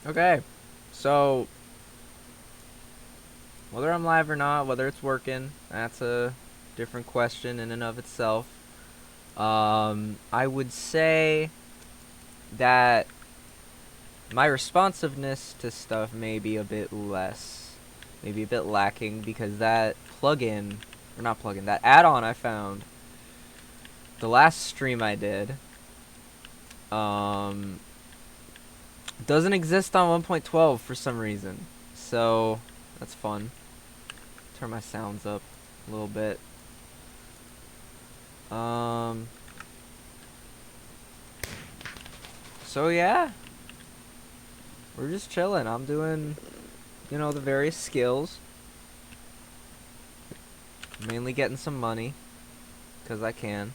Okay, so whether I'm live or not, whether it's working, that's a different question in and of itself. I would say that my responsiveness to stuff may be a bit less, maybe a bit lacking, because that plugin, or not plugin, that add-on I found the last stream I did, um, doesn't exist on 1.12 for some reason. So that's fun. Turn my sounds up a little bit. Um, so yeah, we're just chilling. I'm doing, the various skills. Mainly getting some money, because I can.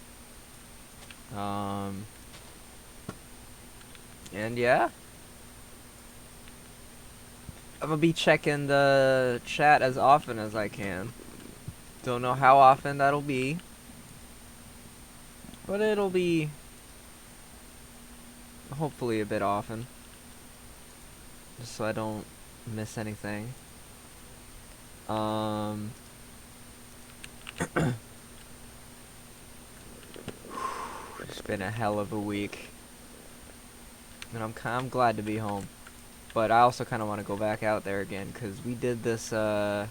Um, and yeah, I'm gonna be checking the chat as often as I can. Don't know how often that'll be, but it'll be hopefully a bit often, just so I don't miss anything. Um, it's been a hell of a week, and I'm glad to be home. But I also kind of want to go back out there again, because we did this little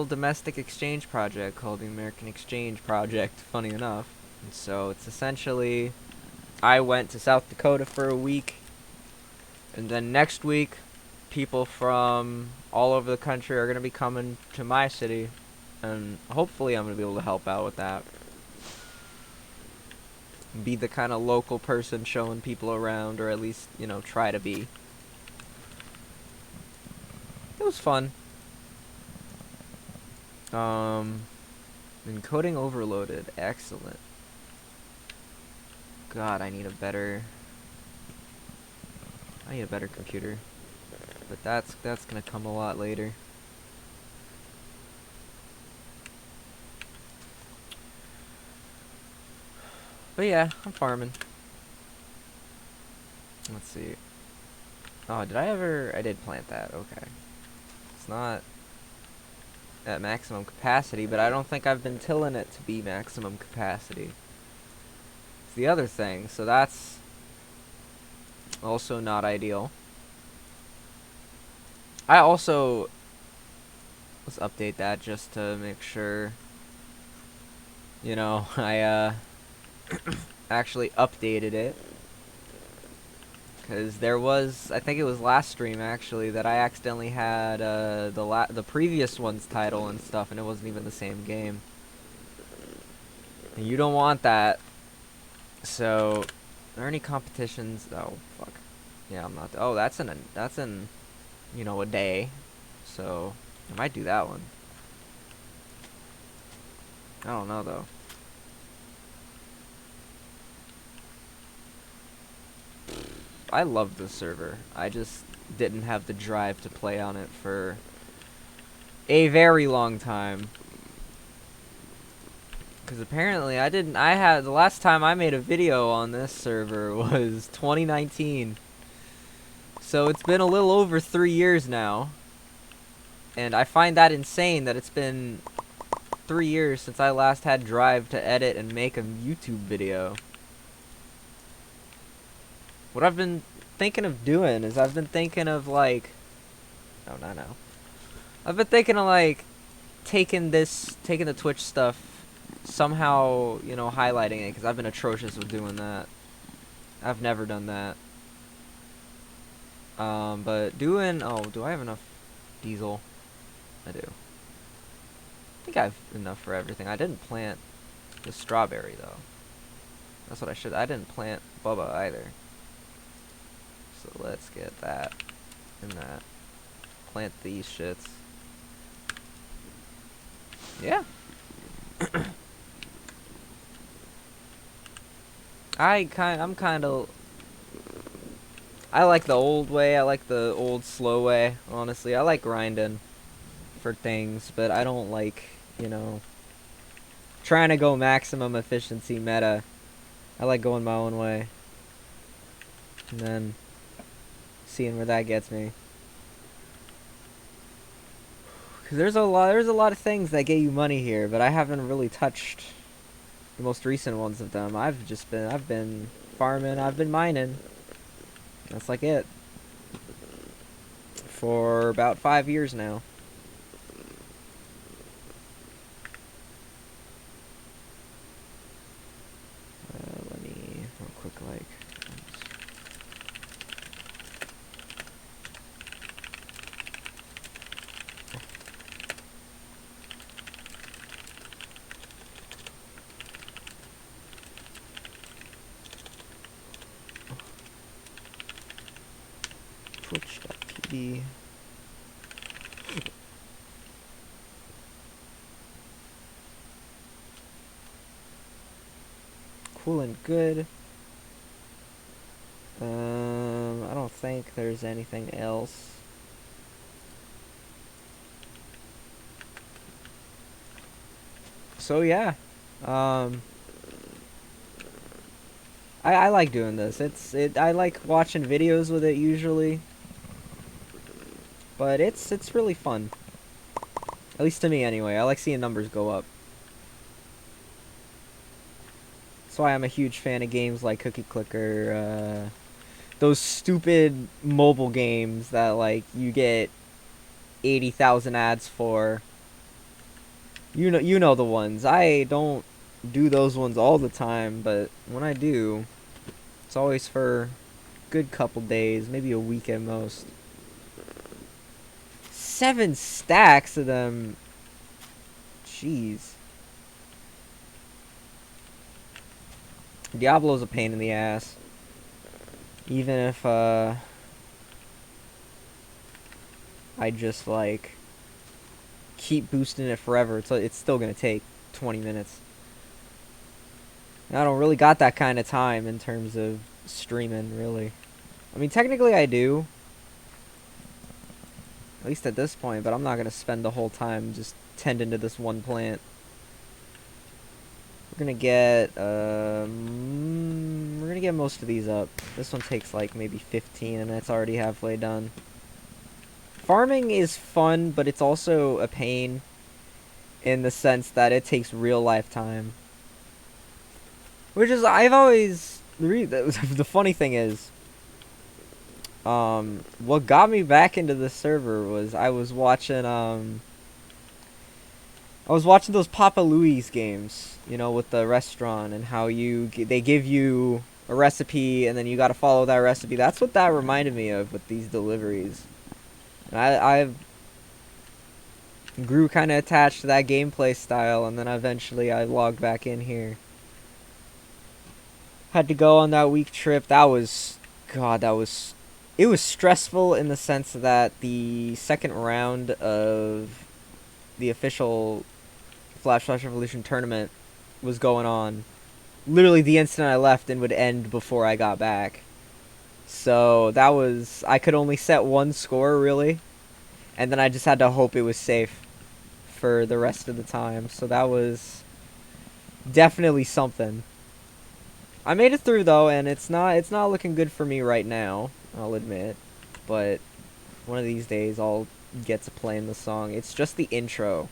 domestic exchange project called the American Exchange Project, funny enough. And so it's essentially, I went to South Dakota for a week, and then next week people from all over the country are going to be coming to my city, and hopefully I'm going to be able to help out with that. Be the kind of local person showing people around, or at least, try to be. It was fun. Encoding overloaded. Excellent. God, I need a better computer. But that's gonna come a lot later. But yeah, I'm farming. Let's see. Oh, I did plant that, okay. It's not at maximum capacity, but I don't think I've been tilling it to be maximum capacity. It's the other thing, so that's also not ideal. I also, let's update that just to make sure, I actually updated it. Because there was, I think it was last stream actually, that I accidentally had the previous one's title and stuff, and it wasn't even the same game. And you don't want that. So, are there any competitions? Oh, fuck. Yeah, I'm not. Oh, that's in, a day. So, I might do that one. I don't know, though. I love this server. I just didn't have the drive to play on it for a very long time. Because apparently the last time I made a video on this server was 2019. So it's been a little over 3 years now. And I find that insane that it's been 3 years since I last had drive to edit and make a YouTube video. What I've been thinking of doing is I've been thinking of like... Oh, no. I've been thinking of like taking the Twitch stuff, somehow, highlighting it, because I've been atrocious with doing that. I've never done that. But doing... Oh, do I have enough diesel? I do. I think I have enough for everything. I didn't plant the strawberry, though. That's what I should... I didn't plant Bubba, either. So let's get that and that. Plant these shits. Yeah. I'm kind of... I like the old way. I like the old slow way, honestly. I like grinding for things, but I don't like, trying to go maximum efficiency meta. I like going my own way. and then seeing where that gets me. Cause there's a lot of things that get you money here, but I haven't really touched the most recent ones of them. I've been farming, I've been mining. That's like it. For about 5 years now. Let me real quick like. Twitch.tv. Cool and good. I don't think there's anything else. So yeah, I like doing this. I like watching videos with it usually, but it's really fun. At least to me anyway. I like seeing numbers go up. That's why I'm a huge fan of games like Cookie Clicker, those stupid mobile games that like you get 80,000 ads for. You know the ones. I don't do those ones all the time, but when I do, it's always for a good couple days, maybe a week at most. 7 stacks of them. Jeez. Diablo's a pain in the ass. Even if I just like keep boosting it forever, it's still gonna take 20 minutes. And I don't really got that kind of time in terms of streaming, really. I mean, technically I do, at least at this point, but I'm not gonna spend the whole time just tending to this one plant. We're gonna get most of these up. This one takes like maybe 15, and it's already halfway done. Farming is fun, but it's also a pain in the sense that it takes real life time. Which is, I've always the funny thing is, what got me back into the server was I was watching those Papa Louie's games, you know, with the restaurant and how they give you a recipe and then you got to follow that recipe. That's what that reminded me of with these deliveries. And I grew kind of attached to that gameplay style, and then eventually I logged back in here. Had to go on that week trip. It was stressful in the sense that the second round of the official Flash Revolution tournament was going on literally the instant I left and would end before I got back. So I could only set one score really, and then I just had to hope it was safe for the rest of the time. So that was definitely something. I made it through though, and it's not looking good for me right now, I'll admit. But one of these days I'll get to playing the song. It's just the intro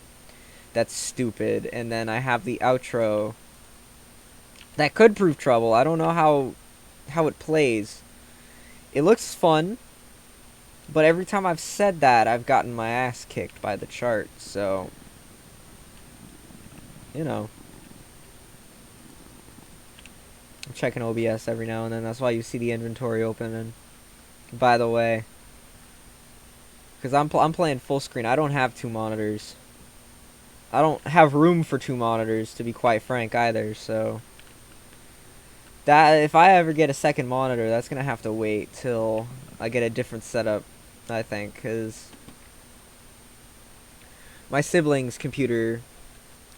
that's stupid, and then I have the outro that could prove trouble. I don't know how it plays. It looks fun, but every time I've said that, I've gotten my ass kicked by the chart, so you know. I'm checking OBS every now and then. That's why you see the inventory open. And by the way, because I'm playing full screen, I don't have 2 monitors. I don't have room for 2 monitors, to be quite frank, either. So that if I ever get a second monitor, that's gonna have to wait till I get a different setup, I think, because my sibling's computer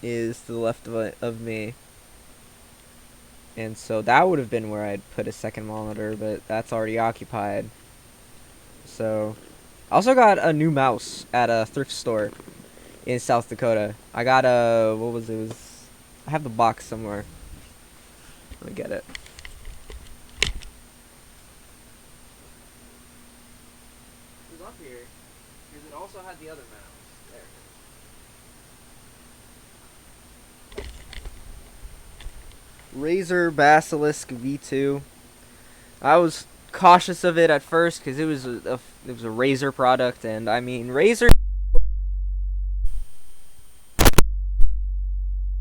is to the left of me. And so that would have been where I'd put a second monitor, but that's already occupied. So I also got a new mouse at a thrift store in South Dakota. I got I have the box somewhere. Let me get it. up here because it also had the other mouse. There it is. Razer Basilisk V2. I was cautious of it at first because it was a Razer product, and I mean Razer. I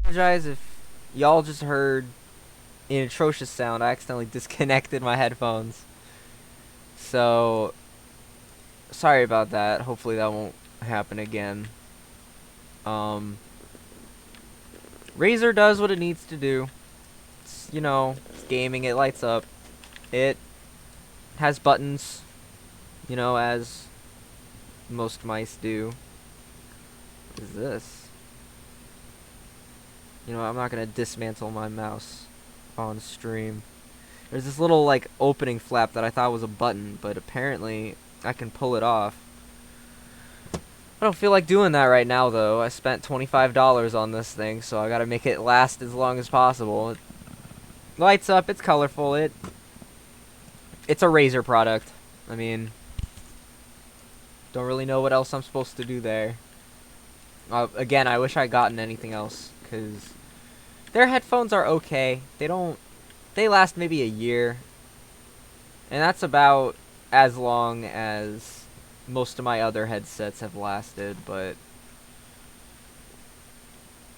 apologize if y'all just heard an atrocious sound. I accidentally disconnected my headphones, so sorry about that. Hopefully that won't happen again. Razer does what it needs to do. It's, you know, it's gaming. It lights up. It has buttons, you know, as most mice do. What is this? You know, I'm not gonna dismantle my mouse on stream. There's this little, like, opening flap that I thought was a button, but apparently I can pull it off. I don't feel like doing that right now, though. I spent $25 on this thing, so I gotta make it last as long as possible. It lights up, it's colorful, it's a Razer product. I mean, don't really know what else I'm supposed to do there. Again, I wish I'd gotten anything else, because their headphones are okay. They last maybe a year, and that's about as long as most of my other headsets have lasted, but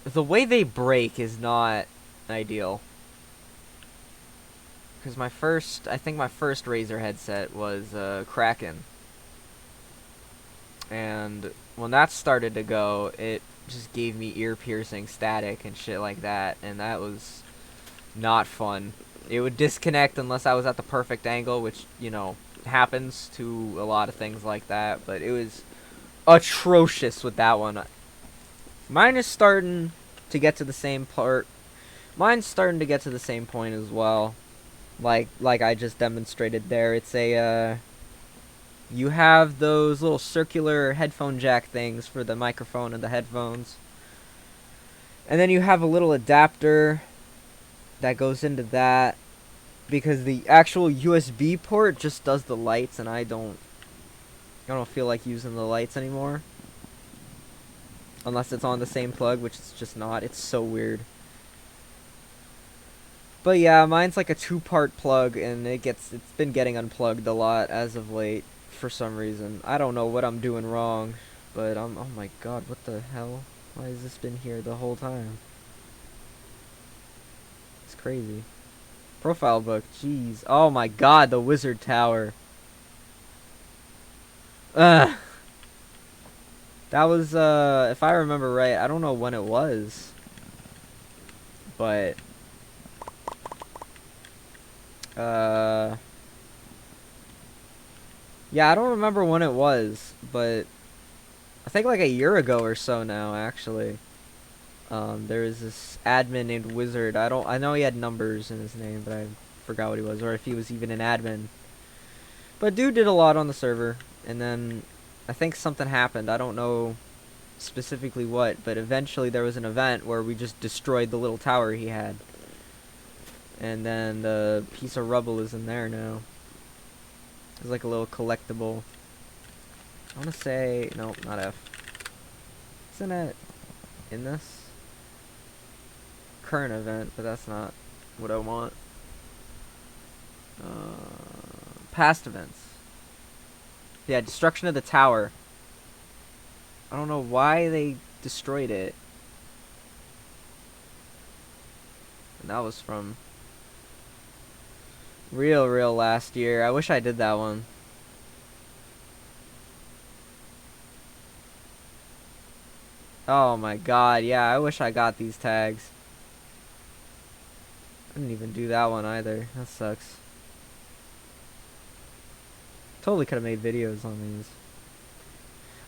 the way they break is not ideal. Because I think my first Razer headset was Kraken. And when that started to go, it just gave me ear-piercing static and shit like that, and that was not fun. It would disconnect unless I was at the perfect angle, which, you know, happens to a lot of things like that, but it was atrocious with that one. Mine is starting to get to the same part. Mine's starting to get to the same point as well. Like I just demonstrated there. It's a, you have those little circular headphone jack things for the microphone and the headphones. And then you have a little adapter that goes into that, because the actual USB port just does the lights, and I don't feel like using the lights anymore. Unless it's on the same plug, which it's just not. It's so weird. But yeah, mine's like a 2-part plug, and it's been getting unplugged a lot as of late for some reason. I don't know what I'm doing wrong, but oh my god, what the hell? Why has this been here the whole time? It's crazy. Profile book, jeez. Oh my god, the Wizard Tower. Ugh. That was, if I remember right, I don't know when it was, but, yeah, I don't remember when it was, but I think like a year ago or so now, actually. There was this admin named Wizard. I know he had numbers in his name, but I forgot what he was, or if he was even an admin. But dude did a lot on the server, and then I think something happened. I don't know specifically what, but eventually there was an event where we just destroyed the little tower he had. And then the piece of rubble is in there now. It's like a little collectible. I want to say, no, not F. Isn't it in this? Current event, but that's not what I want. Past events. Yeah, destruction of the tower. I don't know why they destroyed it. And that was from real last year. I wish I did that one. Oh my god, yeah, I wish I got these tags. I didn't even do that one either. That sucks. Totally could have made videos on these.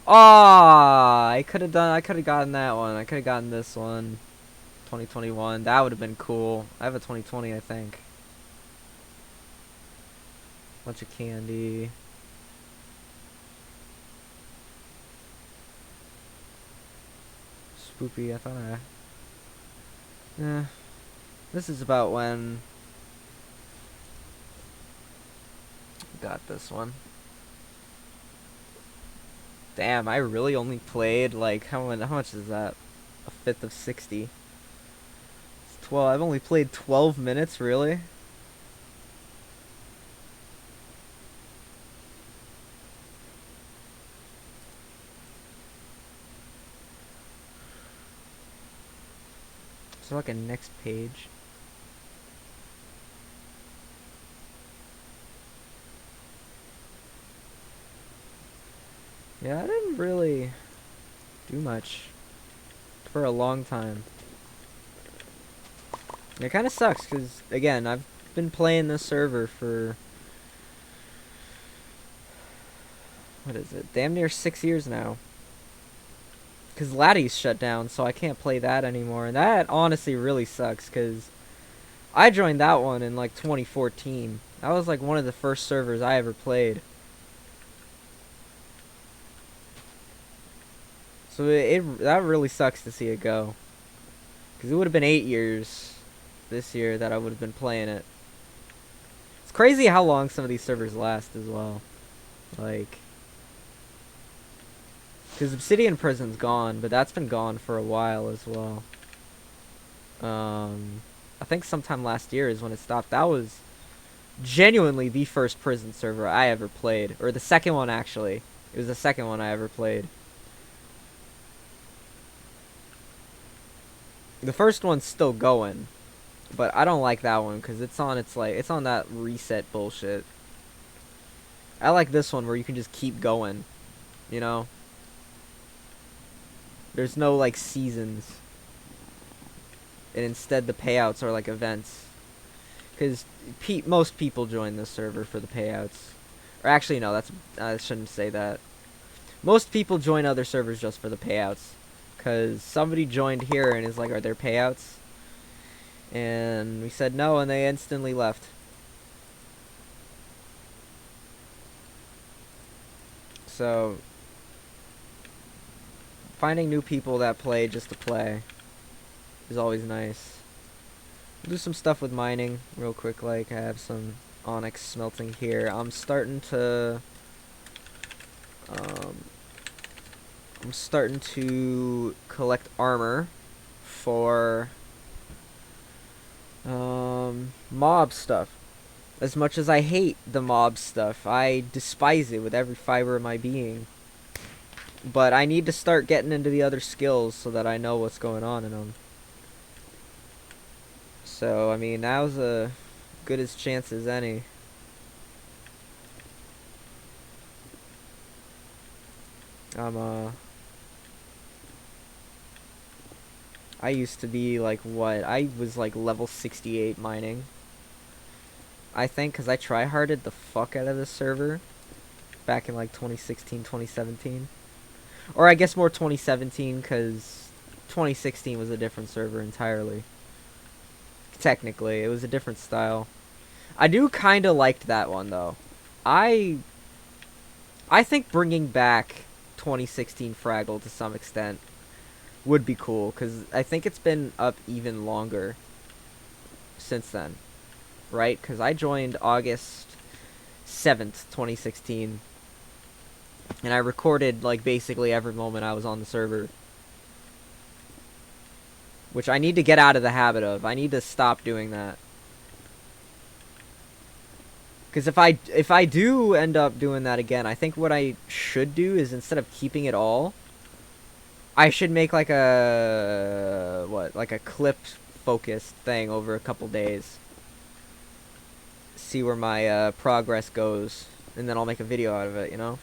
Ah, I could have gotten that one. I could have gotten this one. 2021. That would have been cool. I have a 2020, I think. Bunch of candy. Spoopy, I thought yeah. This is about when got this one. Damn, I really only played like how much is that? A fifth of 60. It's 12. I've only played 12 minutes, really? Is there like a next page? Yeah, I didn't really do much for a long time. It kind of sucks because, again, I've been playing this server for, what is it, damn near 6 years now. Because Laddie's shut down, so I can't play that anymore. And that honestly really sucks because I joined that one in like 2014. That was like one of the first servers I ever played. So that really sucks to see it go. Because it would have been 8 years this year that I would have been playing it. It's crazy how long some of these servers last as well. Like, because Obsidian Prison's gone, but that's been gone for a while as well. I think sometime last year is when it stopped. That was genuinely the first prison server I ever played. Or the second one, actually. It was the second one I ever played. The first one's still going, but I don't like that one because it's on that reset bullshit. I like this one where you can just keep going, you know? There's no like seasons. And instead the payouts are like events. Because most people join this server for the payouts. Or actually no, I shouldn't say that. Most people join other servers just for the payouts. Because somebody joined here and is like, are there payouts? And we said no, and they instantly left. So, finding new people that play just to play is always nice. We'll do some stuff with mining real quick. Like, I have some onyx smelting here. I'm starting to collect armor for mob stuff. As much as I hate the mob stuff, I despise it with every fiber of my being. But I need to start getting into the other skills so that I know what's going on in them. So, I mean, now's as good as chance as any. I used to be like, what? I was like level 68 mining. I think because I tryharded the fuck out of this server back in like 2016, 2017. Or I guess more 2017 because 2016 was a different server entirely. Technically, it was a different style. I do kind of liked that one though. I think bringing back 2016 Fraggle to some extent would be cool because I think it's been up even longer since then, right? Because I joined August 7th, 2016, and I recorded like basically every moment I was on the server, which I need to get out of the habit of. I need to stop doing that. Because if I do end up doing that again, I think what I should do is instead of keeping it all, I should make like a clip focused thing over a couple days. See where my progress goes, and then I'll make a video out of it, you know?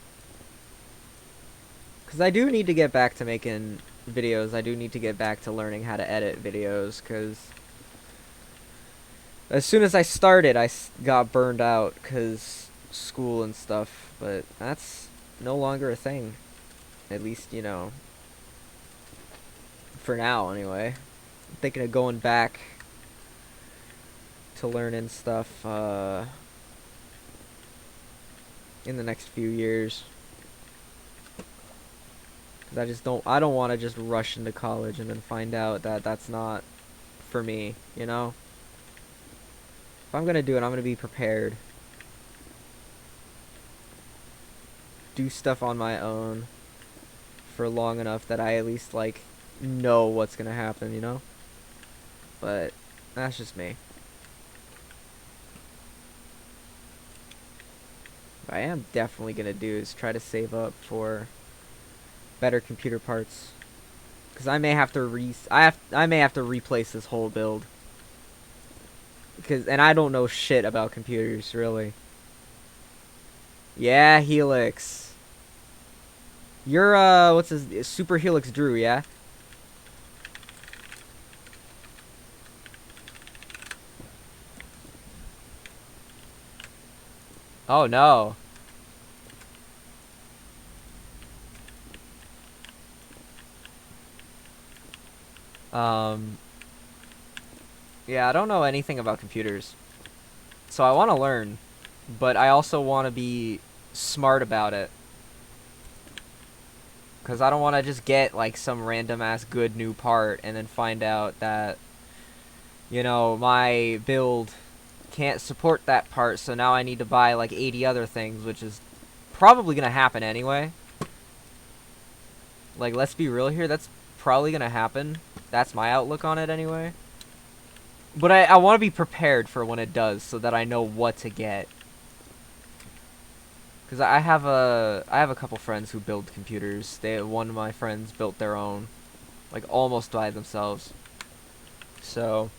Because I do need to get back to making videos. I do need to get back to learning how to edit videos, because as soon as I started, I got burned out because school and stuff, but that's no longer a thing. At least, you know, for now, anyway. I'm thinking of going back to learning stuff in the next few years. Cause I don't want to just rush into college and then find out that that's not for me, you know? If I'm gonna do it, I'm gonna be prepared. Do stuff on my own. for long enough that I at least like know what's gonna happen, you know? But that's just me. What I am definitely gonna do is try to save up for better computer parts, because I may have to I may have to replace this whole build, and I don't know shit about computers really. Yeah, Helix. You're what's his Super Helix Drew, yeah? Oh no. Um yeah, I don't know anything about computers. So I want to learn, but I also want to be smart about it. Cuz I don't want to just get like some random ass good new part and then find out that my build can't support that part, so now I need to buy like 80 other things, which is probably going to happen anyway. Like, let's be real here, that's probably going to happen. That's my outlook on it anyway. But I want to be prepared for when it does, so that I know what to get. Because I have a couple friends who build computers. One of my friends built their own, like almost by themselves. So,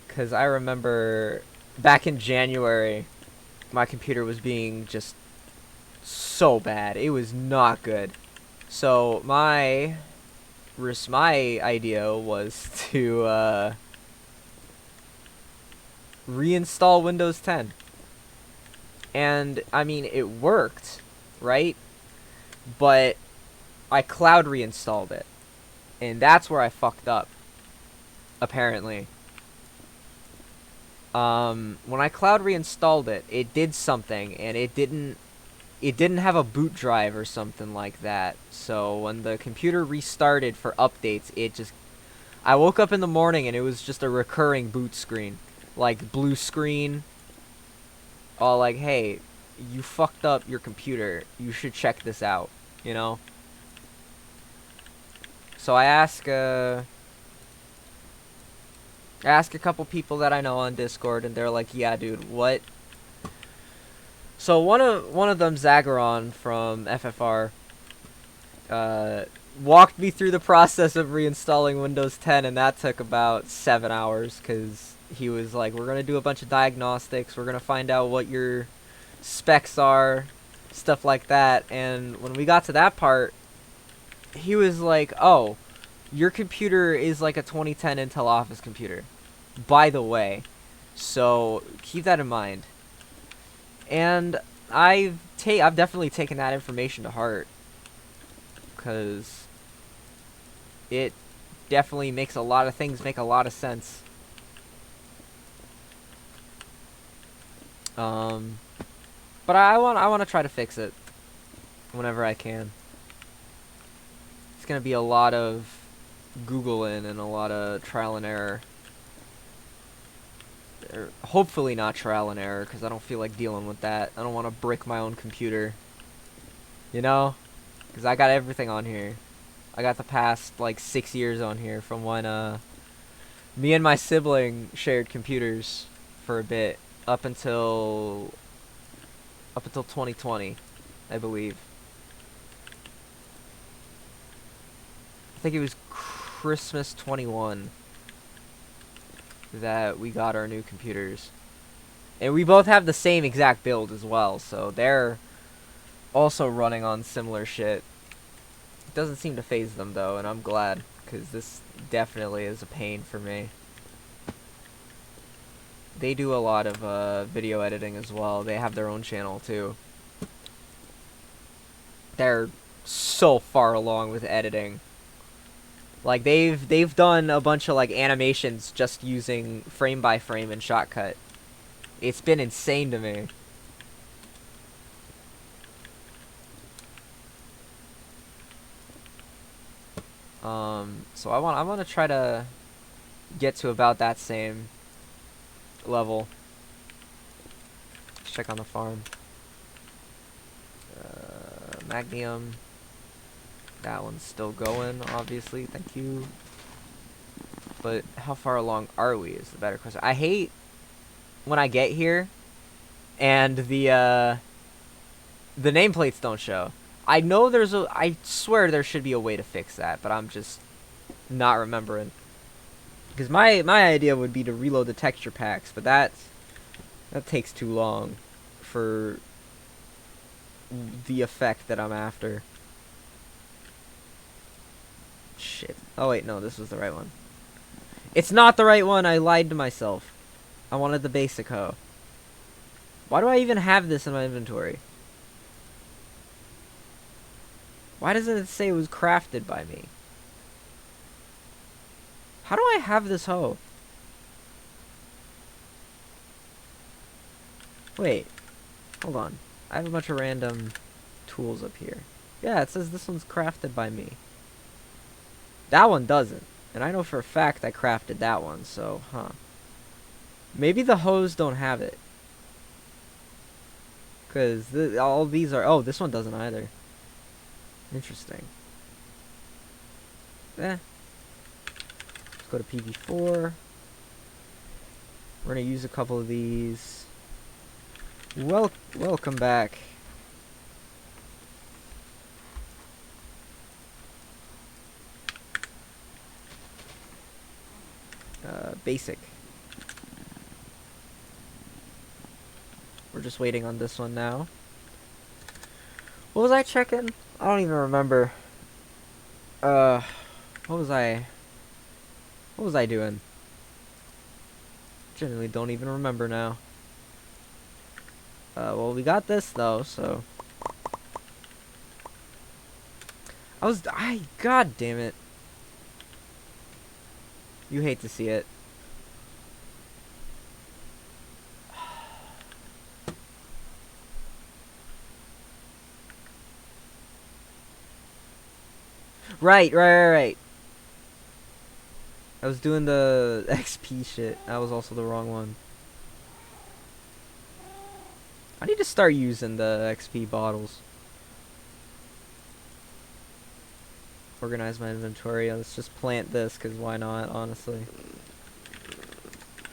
because I remember back in January, my computer was being just so bad. It was not good. So my idea was to reinstall Windows 10. And I mean, it worked, right? But I cloud reinstalled it. And that's where I fucked up, apparently. When I cloud reinstalled it, it did something, and it didn't have a boot drive or something like that. So when the computer restarted for updates, I woke up in the morning and it was just a recurring boot screen. Like, blue screen. All like, hey, you fucked up your computer. You should check this out, you know? So I ask a couple people that I know on Discord, and they're like, yeah, dude, what? So one of them, Zagaron from FFR, walked me through the process of reinstalling Windows 10, and that took about 7 hours, because he was like, we're going to do a bunch of diagnostics, we're going to find out what your specs are, stuff like that. And when we got to that part, he was like, oh, your computer is like a 2010 Intel Office computer, by the way, so keep that in mind. And I've definitely taken that information to heart, because it definitely makes a lot of things make a lot of sense. But I want to try to fix it whenever I can. It's gonna be a lot of Googling and a lot of trial and error. Hopefully not trial and error, because I don't feel like dealing with that. I don't want to brick my own computer, you know, because I got everything on here. I got the past like 6 years on here from when me and my sibling shared computers for a bit, up until 2020, I believe. I think it was Christmas 21 that we got our new computers. And we both have the same exact build as well, so they're also running on similar shit. It doesn't seem to phase them though, and I'm glad, because this definitely is a pain for me. They do a lot of video editing as well. They have their own channel too. They're so far along with editing. Like, they've done a bunch of like animations just using frame by frame and shotcut. It's been insane to me. So I want to try to get to about that same level. Let's check on the farm. Magnium. That one's still going, obviously. Thank you. But how far along are we is the better question. I hate when I get here and the nameplates don't show. I know I swear there should be a way to fix that, but I'm just not remembering. Because my idea would be to reload the texture packs, but that takes too long for the effect that I'm after. Shit. Oh wait, no, this was the right one. It's not the right one. I lied to myself. I wanted the basic hoe. Why do I even have this in my inventory? Why doesn't it say it was crafted by me? How do I have this hoe? Wait. Hold on. I have a bunch of random tools up here. Yeah, it says this one's crafted by me. That one doesn't. And I know for a fact I crafted that one, so, huh. Maybe the hoes don't have it. Because all these are... Oh, this one doesn't either. Interesting. Let's go to PV4. We're going to use a couple of these. Welcome back. Basic. We're just waiting on this one now. What was I checking? I don't even remember. What was I doing? Genuinely don't even remember now. Well, we got this though, so. God damn it. You hate to see it. Right. I was doing the XP shit. That was also the wrong one. I need to start using the XP bottles. Organize my inventory. Let's just plant this, because why not, honestly.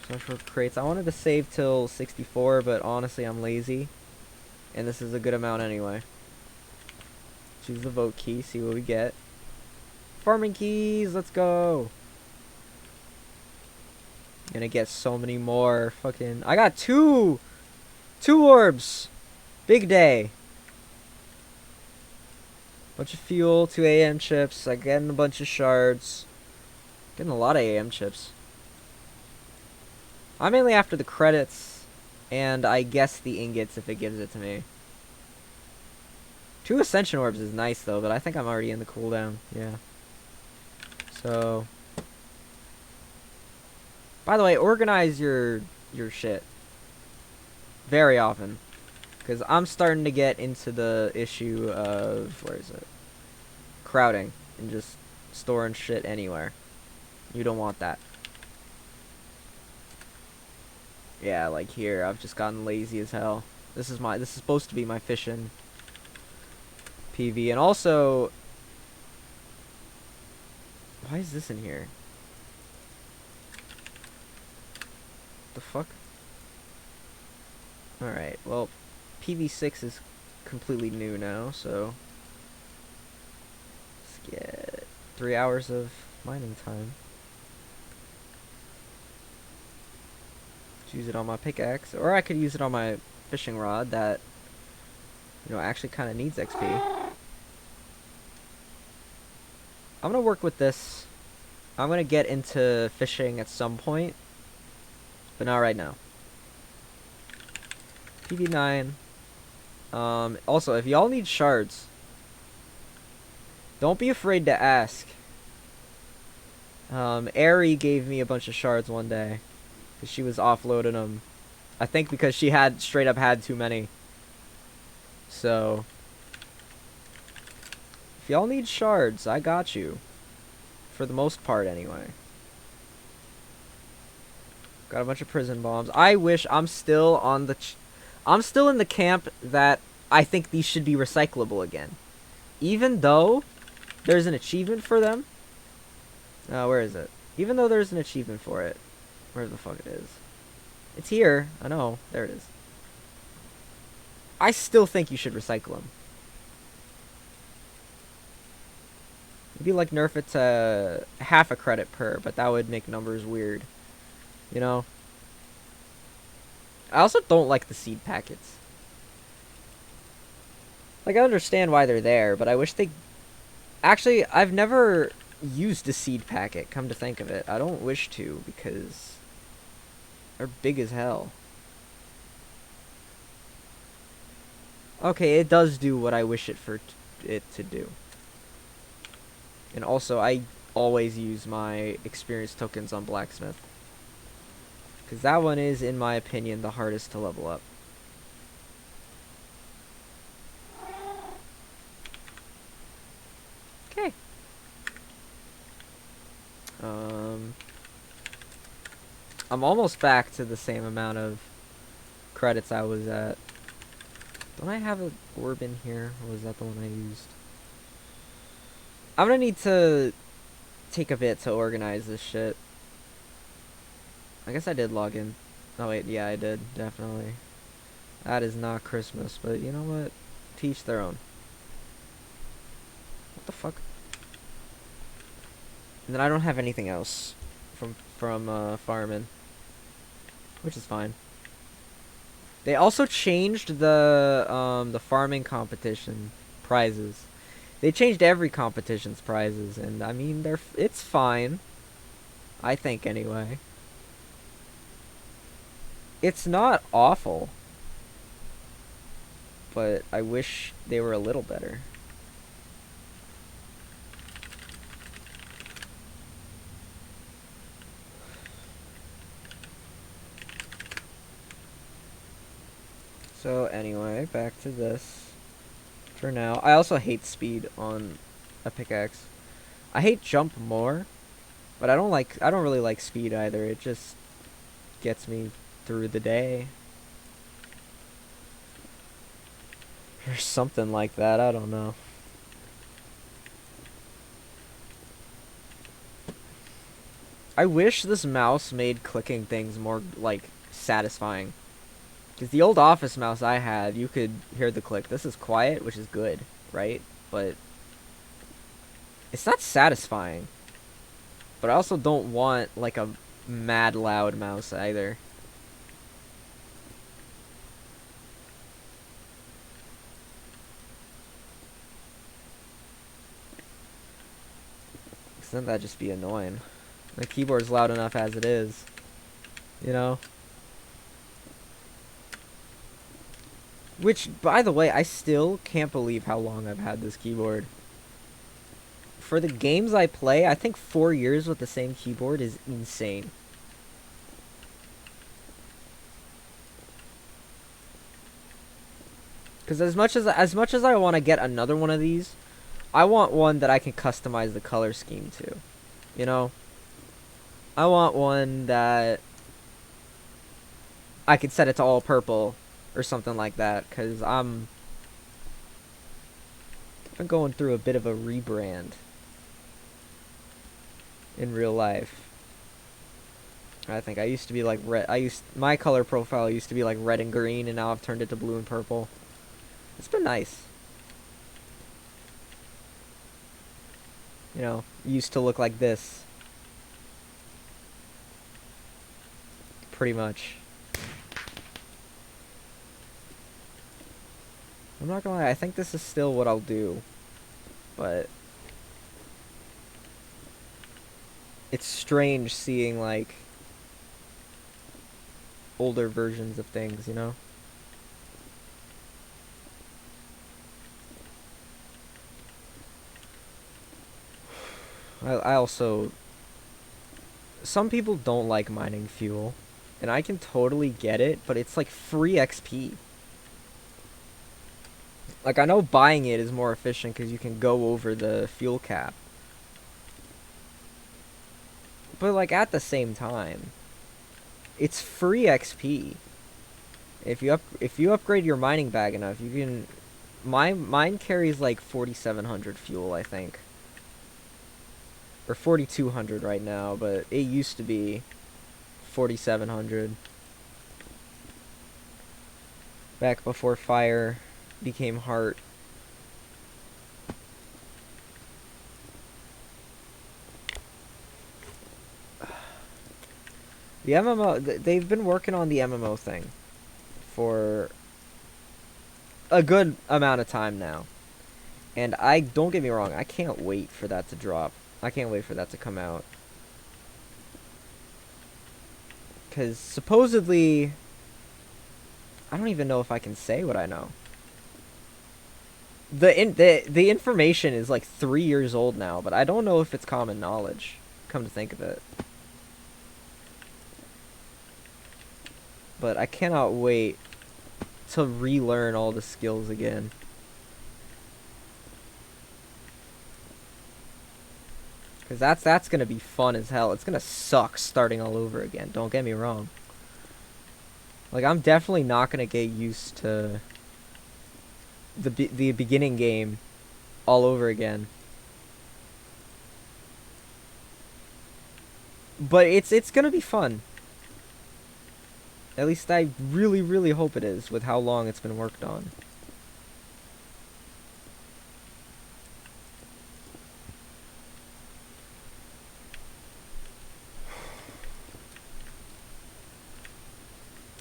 Social crates. I wanted to save till 64, but honestly, I'm lazy. And this is a good amount anyway. Choose the vote key, see what we get. Farming keys, let's go. Gonna get so many more fucking... I got two orbs. Big day. Bunch of fuel, 2 AM chips. I getting a bunch of shards. Getting a lot of AM chips. I'm mainly after the credits, and I guess the ingots if it gives it to me. 2 ascension orbs is nice though, but I think I'm already in the cooldown. Yeah. So, by the way, organize your shit very often, because I'm starting to get into the issue of, where is it? Crowding and just storing shit anywhere. You don't want that. Yeah, like here, I've just gotten lazy as hell. This is supposed to be my fishing PV, and also, why is this in here? The fuck? Alright, well, PV6 is completely new now, so let's get 3 hours of mining time. Let's use it on my pickaxe, or I could use it on my fishing rod that, you know, actually kind of needs XP. I'm gonna work with this. I'm gonna get into fishing at some point, but not right now. PV9. Also, if y'all need shards, don't be afraid to ask. Ari gave me a bunch of shards one day, because she was offloading them. I think because she had straight up had too many. So, if y'all need shards, I got you. For the most part, anyway. Got a bunch of prison bombs. I wish I'm still on the... I'm still in the camp that I think these should be recyclable again. even though there's an achievement for them. Where is it? Even though there's an achievement for it. Where the fuck it is. It's here. I know. There it is. I still think you should recycle them. Maybe like nerf it to half a credit per, but that would make numbers weird. You know? I also don't like the seed packets. Like, I understand why they're there, but I wish they... Actually, I've never used a seed packet, come to think of it. I don't wish to, because they're big as hell. Okay, it does do what I wish it for it to do. And also, I always use my experience tokens on Blacksmith. Because that one is, in my opinion, the hardest to level up. Okay. I'm almost back to the same amount of credits I was at. Don't I have an orb in here? Or was that the one I used? I'm gonna need to take a bit to organize this shit. I guess I did log in. Oh wait, yeah, I did, definitely. That is not Christmas, but you know what? Teach their own. What the fuck? And then I don't have anything else from farming, which is fine. They also changed the farming competition prizes. They changed every competition's prizes, and I mean it's fine. I think anyway. It's not awful, but I wish they were a little better. So anyway, back to this for now. I also hate speed on a pickaxe. I hate jump more, but I don't really like speed either. It just gets me through the day. Or something like that, I don't know. I wish this mouse made clicking things more, like, satisfying. Because the old office mouse I had, you could hear the click. This is quiet, which is good, right? But it's not satisfying. But I also don't want, like, a mad loud mouse either. Because then that'd just be annoying. The keyboard's loud enough as it is. You know? Which, by the way, I still can't believe how long I've had this keyboard. For the games I play, I think 4 years with the same keyboard is insane. Because as much as I want to get another one of these, I want one that I can customize the color scheme to. You know? I want one that I could set it to all purple or something like that, because I've been going through a bit of a rebrand in real life. I think I used to be like red. My color profile used to be like red and green, and now I've turned it to blue and purple. It's been nice. You know, it used to look like this. Pretty much. I'm not gonna lie, I think this is still what I'll do. But it's strange seeing, like, older versions of things, you know? I also... Some people don't like mining fuel. And I can totally get it, but it's like free XP. Like, I know buying it is more efficient because you can go over the fuel cap. But, like, at the same time, it's free XP. If you upgrade your mining bag enough, you can Mine carries like 4,700 fuel, I think. Or 4,200 right now, but it used to be 4,700. Back before fire became heart. The MMO, they've been working on the MMO thing for a good amount of time now. And don't get me wrong, I can't wait for that to drop. I can't wait for that to come out. Because supposedly, I don't even know if I can say what I know. The information is like 3 years old now, but I don't know if it's common knowledge, come to think of it. But I cannot wait to relearn all the skills again. Because that's going to be fun as hell. It's going to suck starting all over again, don't get me wrong. Like, I'm definitely not going to get used to the beginning game all over again. But it's going to be fun. At least I really, really hope it is, with how long it's been worked on.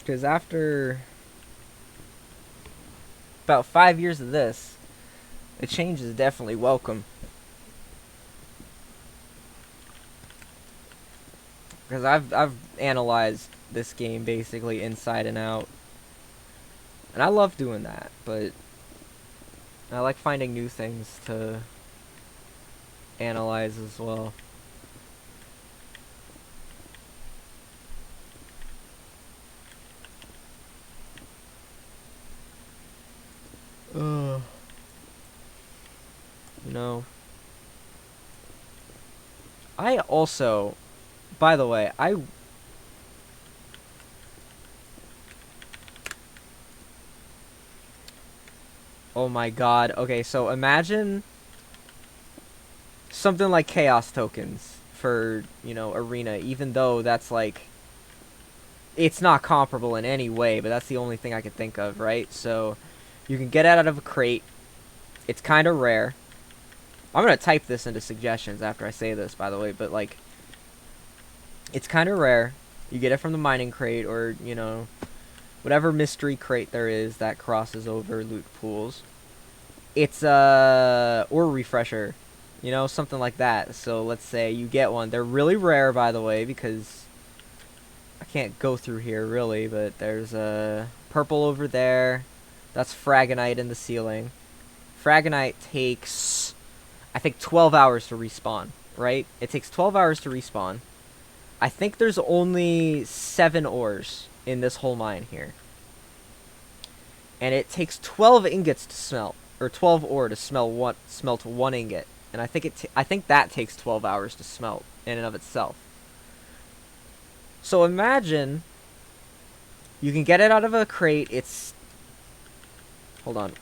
Because after about 5 years of this, the change is definitely welcome. Because I've analyzed this game basically inside and out. And I love doing that, but I like finding new things to analyze as well. You know, I also, by the way, oh my god. Okay, so imagine something like chaos tokens for, you know, arena, even though that's like, it's not comparable in any way, but that's the only thing I could think of, right? So you can get it out of a crate. It's kind of rare. I'm going to type this into suggestions after I say this, by the way, but like, it's kind of rare. You get it from the mining crate, or, you know, whatever mystery crate there is that crosses over loot pools. It's or refresher, you know, something like that. So let's say you get one. They're really rare, by the way, because I can't go through here really, but there's a purple over there. That's Fraggonite in the ceiling. Fraggonite takes, I think, 12 hours to respawn, right? It takes 12 hours to respawn. I think there's only 7 ores in this whole mine here. And it takes 12 ingots to smelt, or 12 ore to smelt one ingot. And I think that takes 12 hours to smelt in and of itself. So imagine you can get it out of a crate. It's, hold on,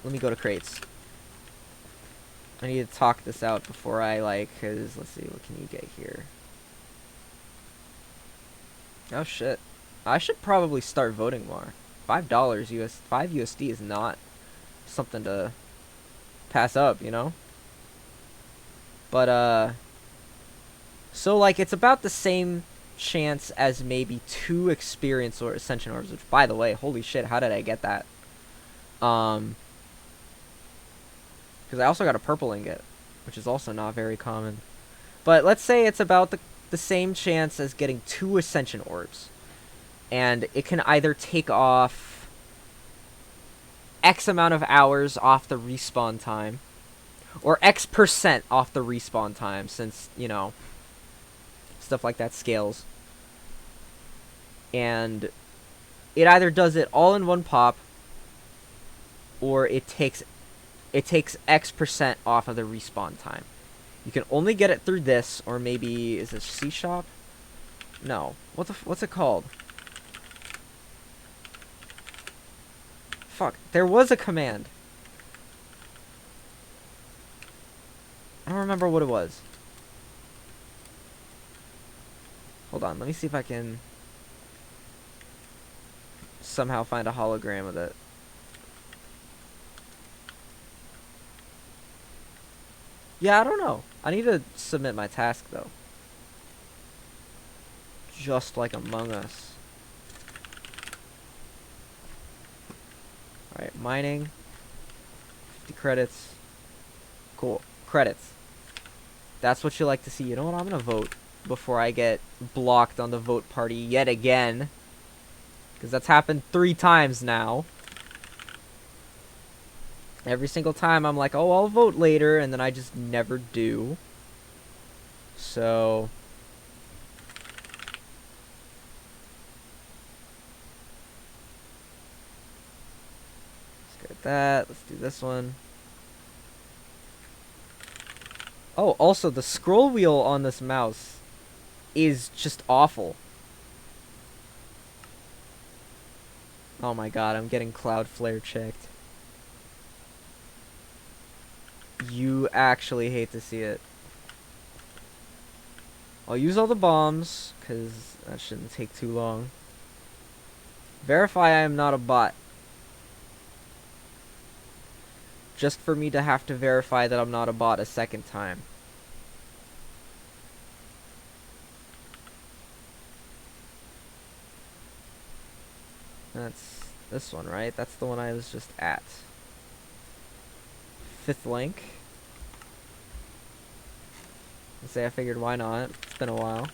let me go to crates. I need to talk this out before I, like, cause let's see, what can you get here? Oh shit, I should probably start voting more. $5 5 USD is not something to pass up, you know? But so like, it's about the same chance as maybe 2 experience or ascension orbs, which, by the way, holy shit, how did I get that? Because I also got a purple ingot, which is also not very common. But let's say it's about the same chance as getting 2 ascension orbs. And it can either take off X amount of hours off the respawn time, or X% off the respawn time, since, you know, stuff like that scales. And it either does it all in one pop, or it takes X% off of the respawn time. You can only get it through this, or maybe, is it C shop? No. What's it called? Fuck, there was a command. don't remember what it was. Hold on, let me see if I can somehow find a hologram of it. Yeah, I don't know. I need to submit my task, though. Just like Among Us. Alright, mining. 50 credits. Cool. Credits. That's what you like to see. You know what? I'm gonna vote before I get blocked on the vote party yet again. Because that's happened 3 times now. Every single time I'm like, oh, I'll vote later, and then I just never do. So... let's get that. Let's do this one. Oh, also, the scroll wheel on this mouse is just awful. Oh my god, I'm getting Cloudflare checked. You actually hate to see it. I'll use all the bombs, because that shouldn't take too long. Verify I am not a bot. Just for me to have to verify that I'm not a bot a second time. That's this one, right? That's the one I was just at. 5th link. Let's say I figured why not. It's been a while.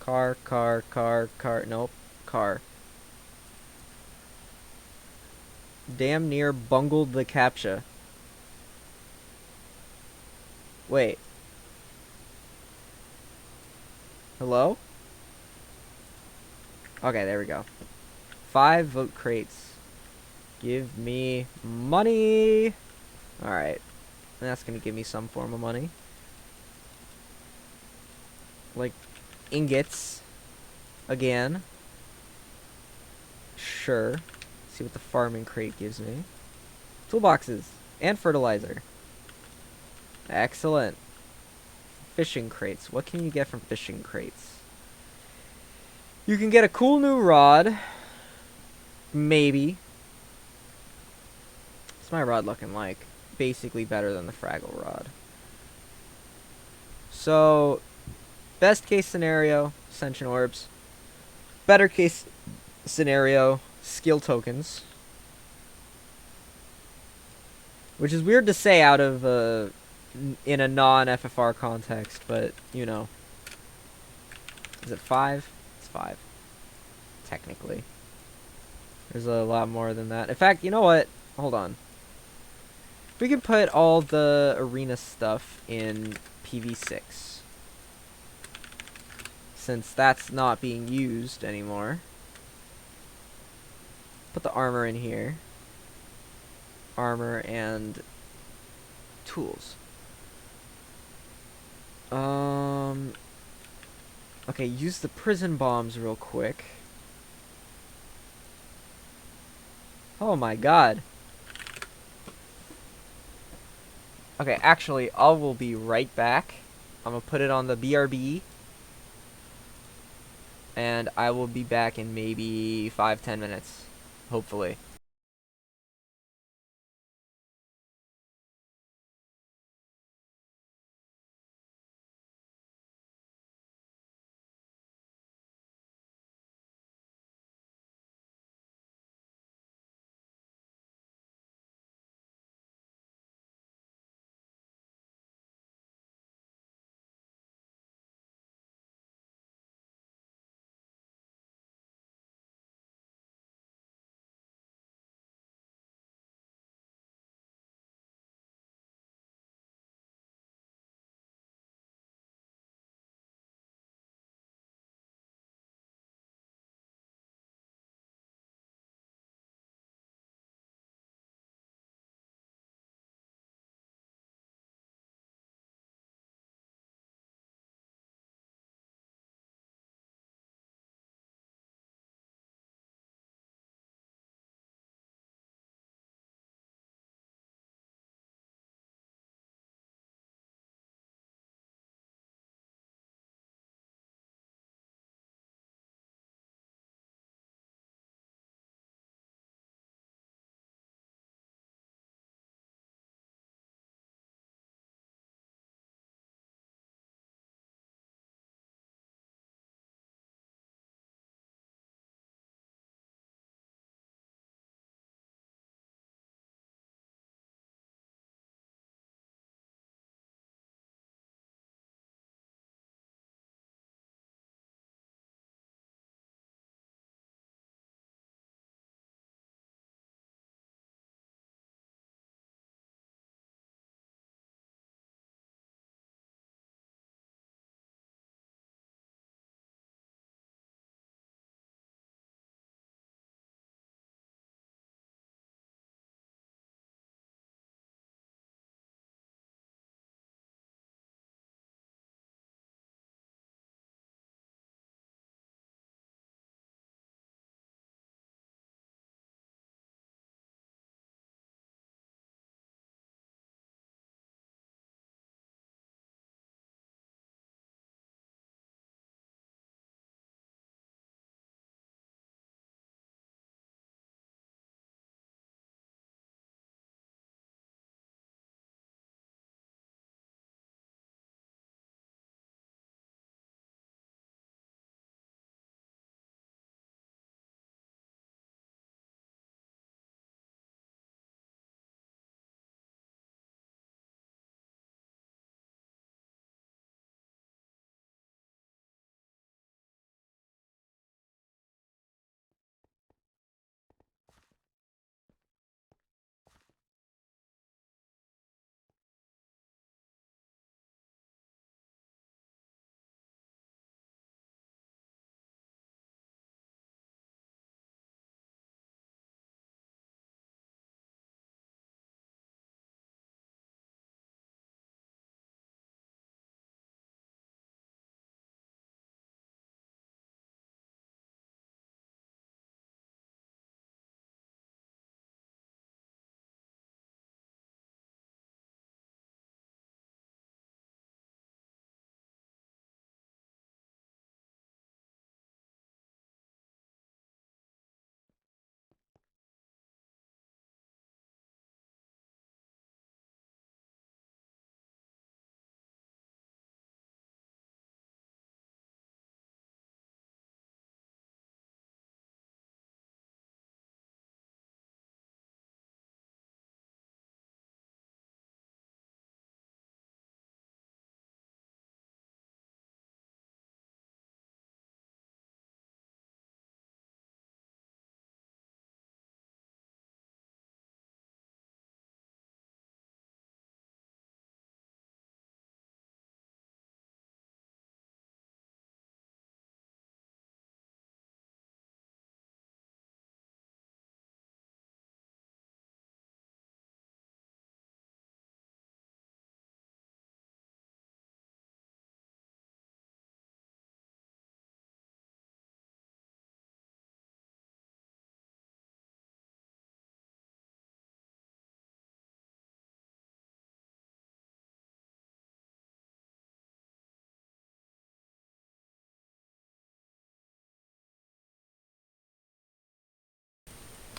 Car. Nope. Car. Damn near bungled the CAPTCHA. Wait. Hello? Okay, there we go. 5 vote crates. Give me money! Alright. That's gonna give me some form of money. Like, ingots. Again. Sure. See what the farming crate gives me. Toolboxes. And fertilizer. Excellent. Fishing crates. What can you get from fishing crates? You can get a cool new rod. Maybe. What's my rod looking like? Basically better than the Fraggle rod. So, best case scenario, Ascension Orbs. Better case scenario, skill tokens. Which is weird to say out of in a non-FFR context, but, you know. Is it 5? It's 5. Technically. There's a lot more than that. In fact, you know what? Hold on. We can put all the arena stuff in PV6. Since that's not being used anymore. Put the armor in here. Armor and tools. Okay, use the prison bombs real quick. Oh my god. Okay, actually, I will be right back. I'm gonna put it on the BRB. And I will be back in maybe 5-10 minutes. Hopefully.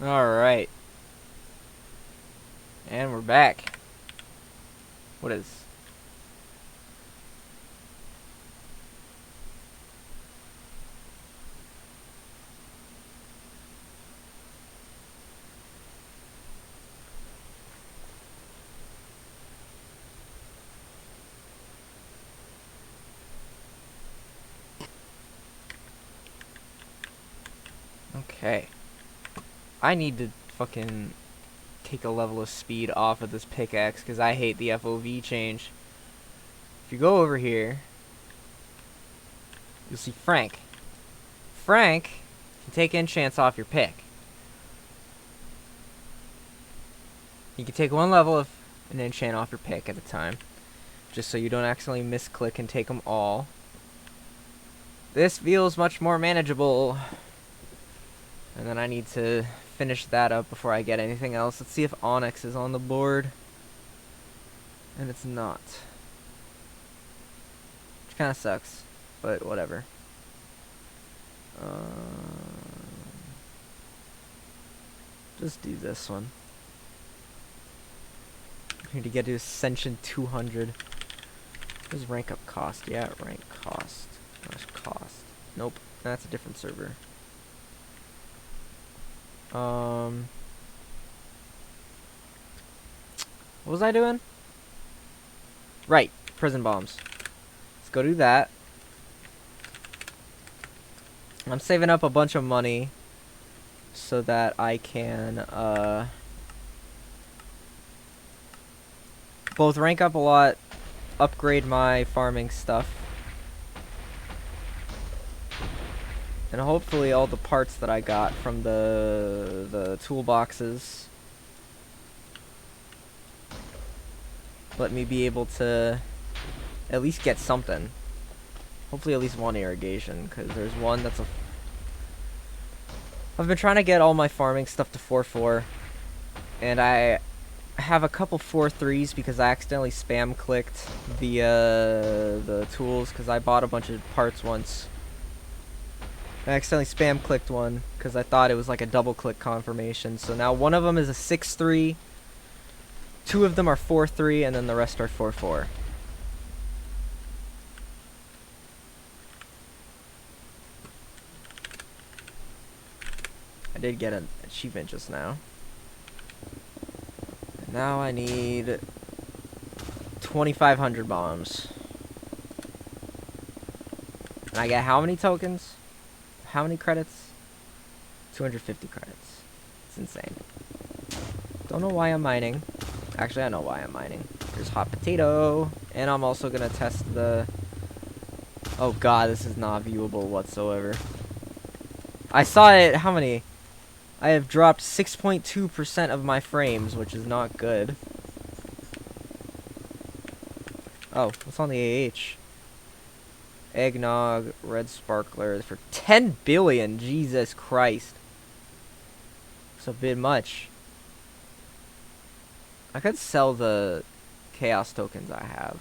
Alright. And we're back. What is? Okay. I need to fucking take a level of speed off of this pickaxe because I hate the FOV change. If you go over here, you'll see Frank. Frank can take enchants off your pick. You can take one level of an enchant off your pick at a time, just so you don't accidentally misclick and take them all. This feels much more manageable. And then I need to finish that up before I get anything else. Let's see if Onyx is on the board. And it's not. Which kind of sucks, but whatever. Just do this one. I need to get to Ascension 200. What does rank up cost? Yeah, rank cost. Cost. Nope, that's a different server. What was I doing? Right, prison bombs. Let's go do that. I'm saving up a bunch of money so that I can both rank up a lot, upgrade my farming stuff, and hopefully all the parts that I got from the toolboxes let me be able to at least get something. Hopefully at least one irrigation, because there's one that's a... I've been trying to get all my farming stuff to 4-4, and I have a couple 4-3s because I accidentally spam clicked the tools because I bought a bunch of parts once. I accidentally spam clicked one because I thought it was like a double click confirmation. So now one of them is a 6-3, two of them are 4-3, and then the rest are 4-4. I did get an achievement just now. And now I need 2,500 bombs. And I get how many tokens? How many credits? 250 credits. It's insane. Don't know why I'm mining. Actually, I know why I'm mining. There's hot potato. And I'm also going to test the... Oh god, this is not viewable whatsoever. I saw it... How many? I have dropped 6.2% of my frames, which is not good. Oh, what's on the AH? Eggnog, red sparkler for 10 billion. Jesus Christ. It's a bit much. I could sell the chaos tokens I have.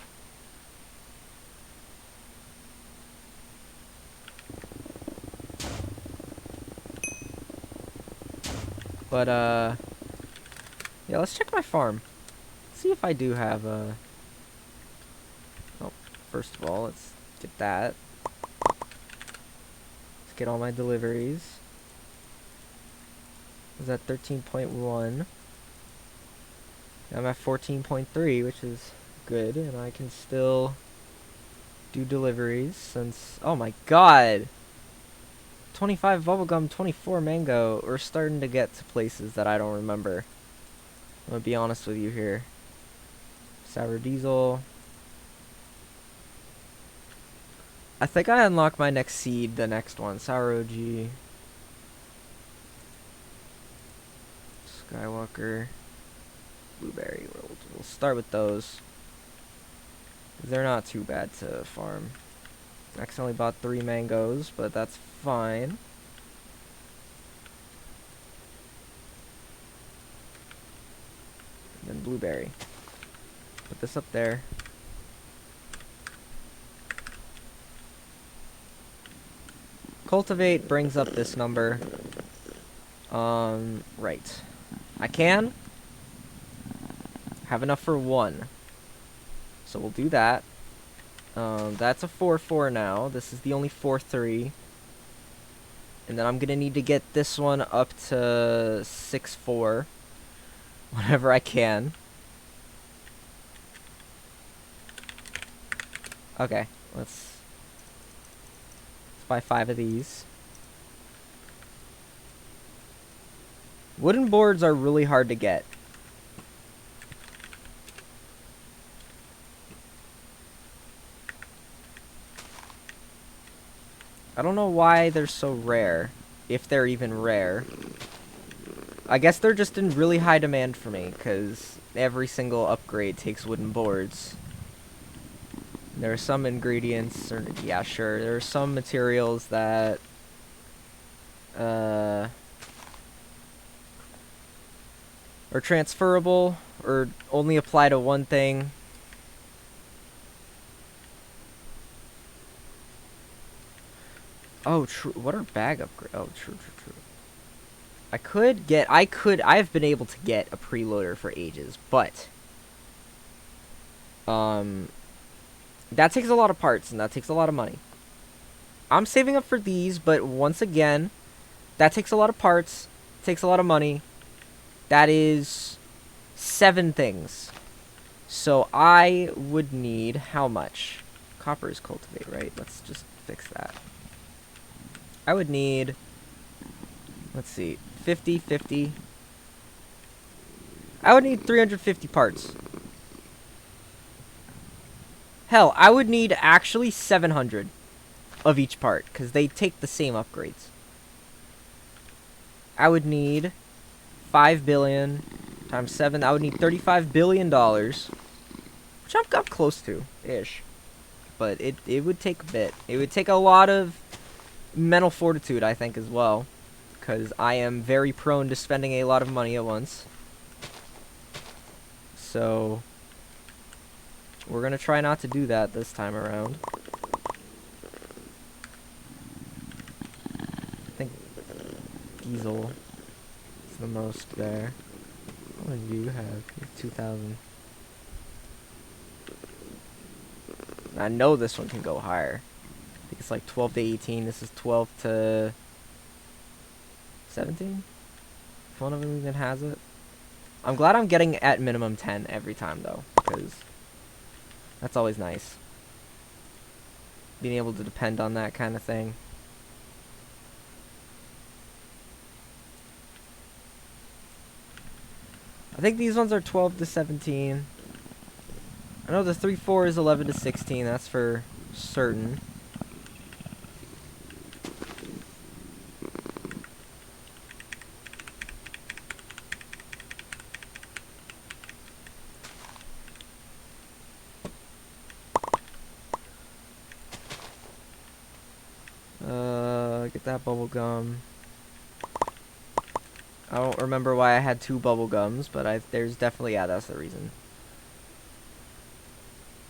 But, yeah, let's check my farm. See if I do have, oh, first of all, let's get that. Let's get all my deliveries. I was at 13.1. I'm at 14.3, which is good, and I can still do deliveries since... Oh my god! 25 bubblegum, 24 mango. We're starting to get to places that I don't remember. I'm gonna be honest with you here. Sour diesel. I think I unlock my next seed, the next one. Sour OG. Skywalker. Blueberry. We'll start with those. They're not too bad to farm. I accidentally bought 3 mangoes, but that's fine. And then blueberry. Put this up there. Cultivate brings up this number. Right. I can have enough for 1. So we'll do that. That's a 4-4 now. This is the only 4-3. And then I'm gonna need to get this one up to 6-4. Whenever I can. Okay, let's buy 5 of these. Wooden boards are really hard to get. I don't know why they're so rare, if they're even rare. I guess they're just in really high demand for me, because every single upgrade takes wooden boards. There are some ingredients, or yeah, sure, there are some materials that are transferable, or only apply to one thing. Oh, true. What are bag upgrades? Oh, true. I've been able to get a preloader for ages, but that takes a lot of parts, and that takes a lot of money. I'm saving up for these, but once again, that takes a lot of parts, takes a lot of money. That is 7 things. So I would need how much? Copper is cultivate, right? Let's just fix that. I would need, let's see, 50, 50. I would need 350 parts. Hell, I would need actually 700 of each part, because they take the same upgrades. I would need 5 billion times 7. I would need $35 billion, which I'm close to, ish. But it would take a bit. It would take a lot of mental fortitude, I think, as well, because I am very prone to spending a lot of money at once. So we're gonna try not to do that this time around. I think diesel is the most there. What do you have? 2,000. I know this one can go higher. I think it's like 12 to 18. This is 12 to 17? If one of them even has it. I'm glad I'm getting at minimum 10 every time, though, because that's always nice. Being able to depend on that kind of thing. I think these ones are 12 to 17. I know the 3-4 is 11 to 16. That's for certain. Get that bubble gum. I don't remember why I had 2 bubble gums, but there's definitely, yeah, that's the reason.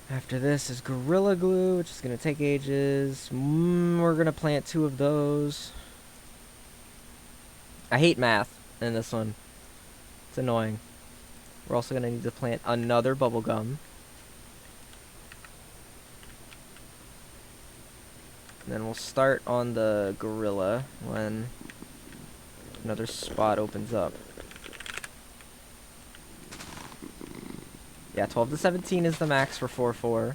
After this is Gorilla Glue, which is going to take ages. We're going to plant 2 of those. I hate math in this one. It's annoying. We're also going to need to plant another bubble gum. And then we'll start on the Gorilla when another spot opens up. Yeah, 12 to 17 is the max for 4-4.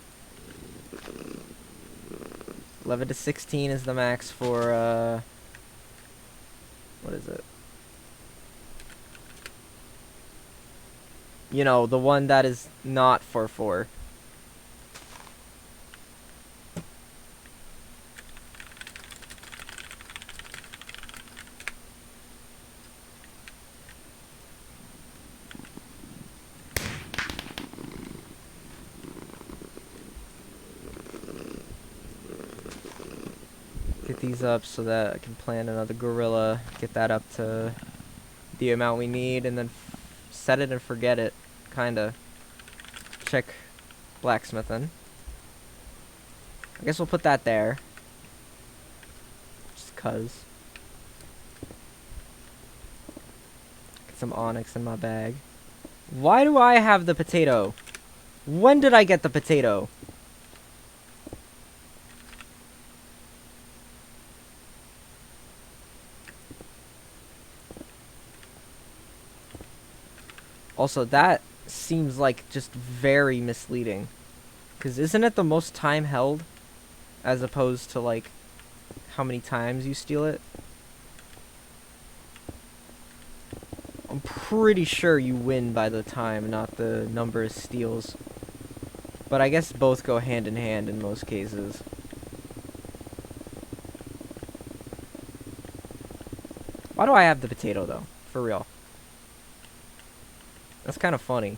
11 to 16 is the max for, what is it? You know, the one that is not 4-4. Get these up so that I can plant another Gorilla, get that up to the amount we need, and then set it and forget it, kinda. Check blacksmithing. I guess we'll put that there. Just cuz. some onyx in my bag. Why do I have the potato? When did I get the potato? Also, that seems like just very misleading. Because isn't it the most time held? As opposed to, like, how many times you steal it? I'm pretty sure you win by the time, not the number of steals. But I guess both go hand in hand in most cases. Why do I have the potato, though? For real. That's kind of funny.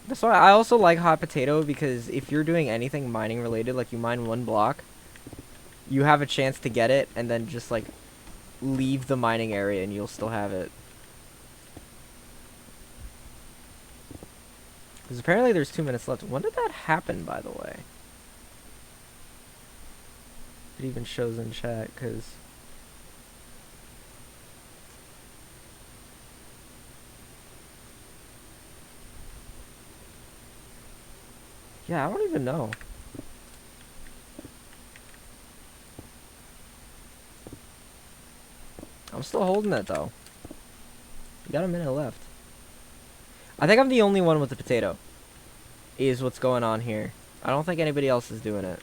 That's why I also like hot potato, because if you're doing anything mining related, like you mine one block, you have a chance to get it, and then just, like, leave the mining area and you'll still have it. Because apparently there's 2 minutes left. When did that happen, by the way? It even shows in chat, because... yeah, I don't even know. I'm still holding it, though. You got a minute left. I think I'm the only one with the potato. Is what's going on here. I don't think anybody else is doing it.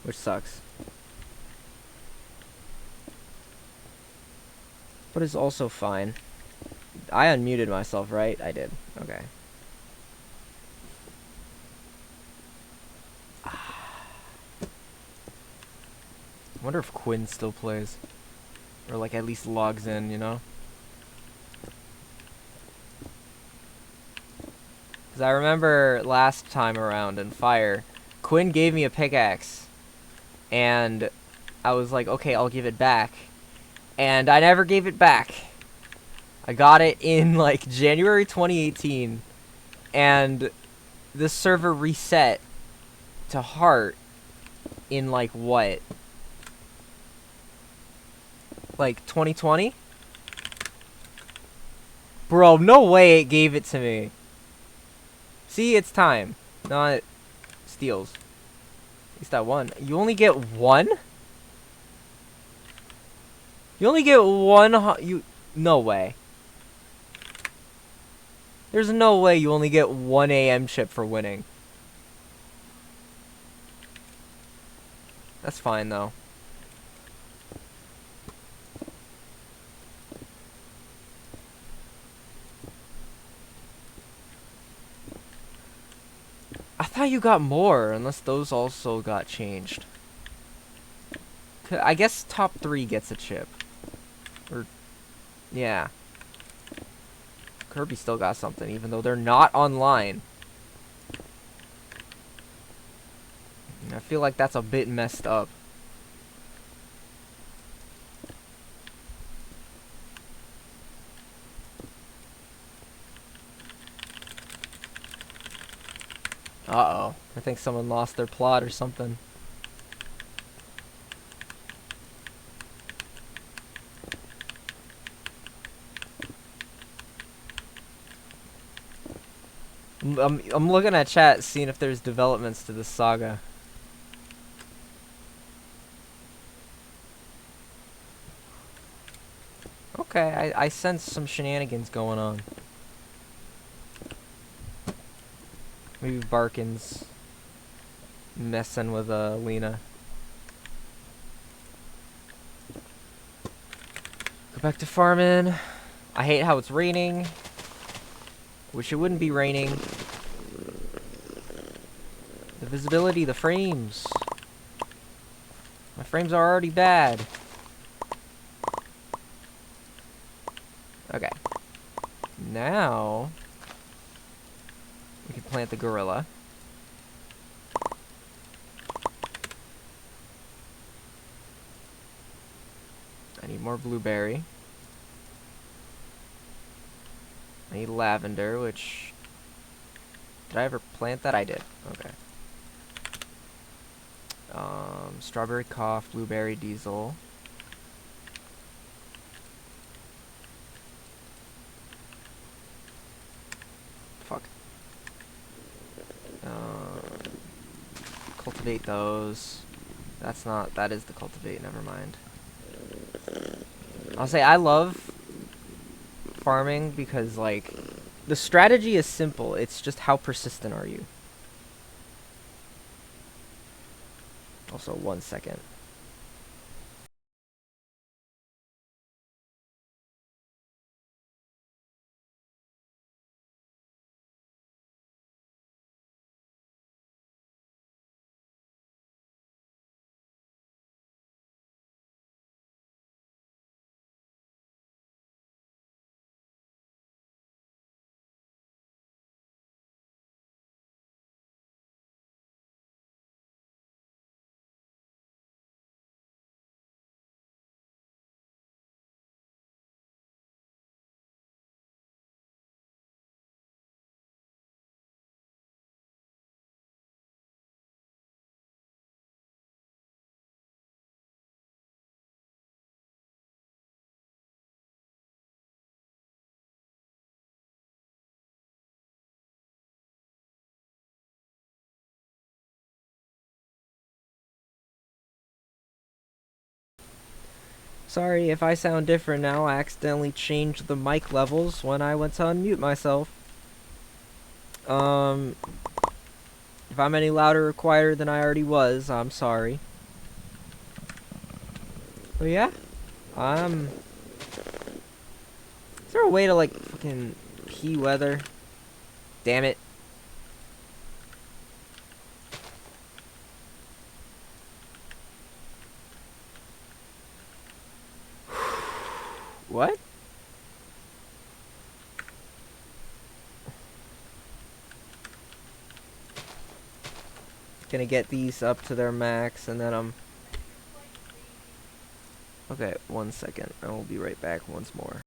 Which sucks. But it's also fine. I unmuted myself, right? I did. Okay. I wonder if Quinn still plays. Or, like, at least logs in, you know? Because I remember last time around in Fire, Quinn gave me a pickaxe. And I was like, okay, I'll give it back. And I never gave it back. I got it in, like, January 2018. And the server reset to heart in, like, what? Like, 2020? Bro, no way it gave it to me. See, it's time. Not steals. At least that one. You only get one? You only get one. No way. There's no way you only get one AM chip for winning. That's fine, though. I thought you got more, unless those also got changed. I guess top 3 gets a chip. Or, yeah. Kirby still got something, even though they're not online. I feel like that's a bit messed up. Uh-oh. I think someone lost their plot or something. I'm looking at chat, seeing if there's developments to this saga. Okay, I sense some shenanigans going on. Maybe Barkin's messing with Lena. Go back to farming. I hate how it's raining. Wish it wouldn't be raining. The visibility, the frames. My frames are already bad. Okay. Now we can plant the gorilla. I need more blueberry. I need lavender, which... did I ever plant that? I did. Okay. Strawberry cough, blueberry diesel. cultivate those. That is the cultivate, never mind. I'll say I love farming because, like, the strategy is simple. It's just how persistent are you. Also, 1 second. Sorry if I sound different now. I accidentally changed the mic levels when I went to unmute myself. If I'm any louder or quieter than I already was, I'm sorry. But yeah, is there a way to, like, fucking key weather? Damn it. What? Gonna get these up to their max, and then I'm... Okay, 1 second. I will be right back once more.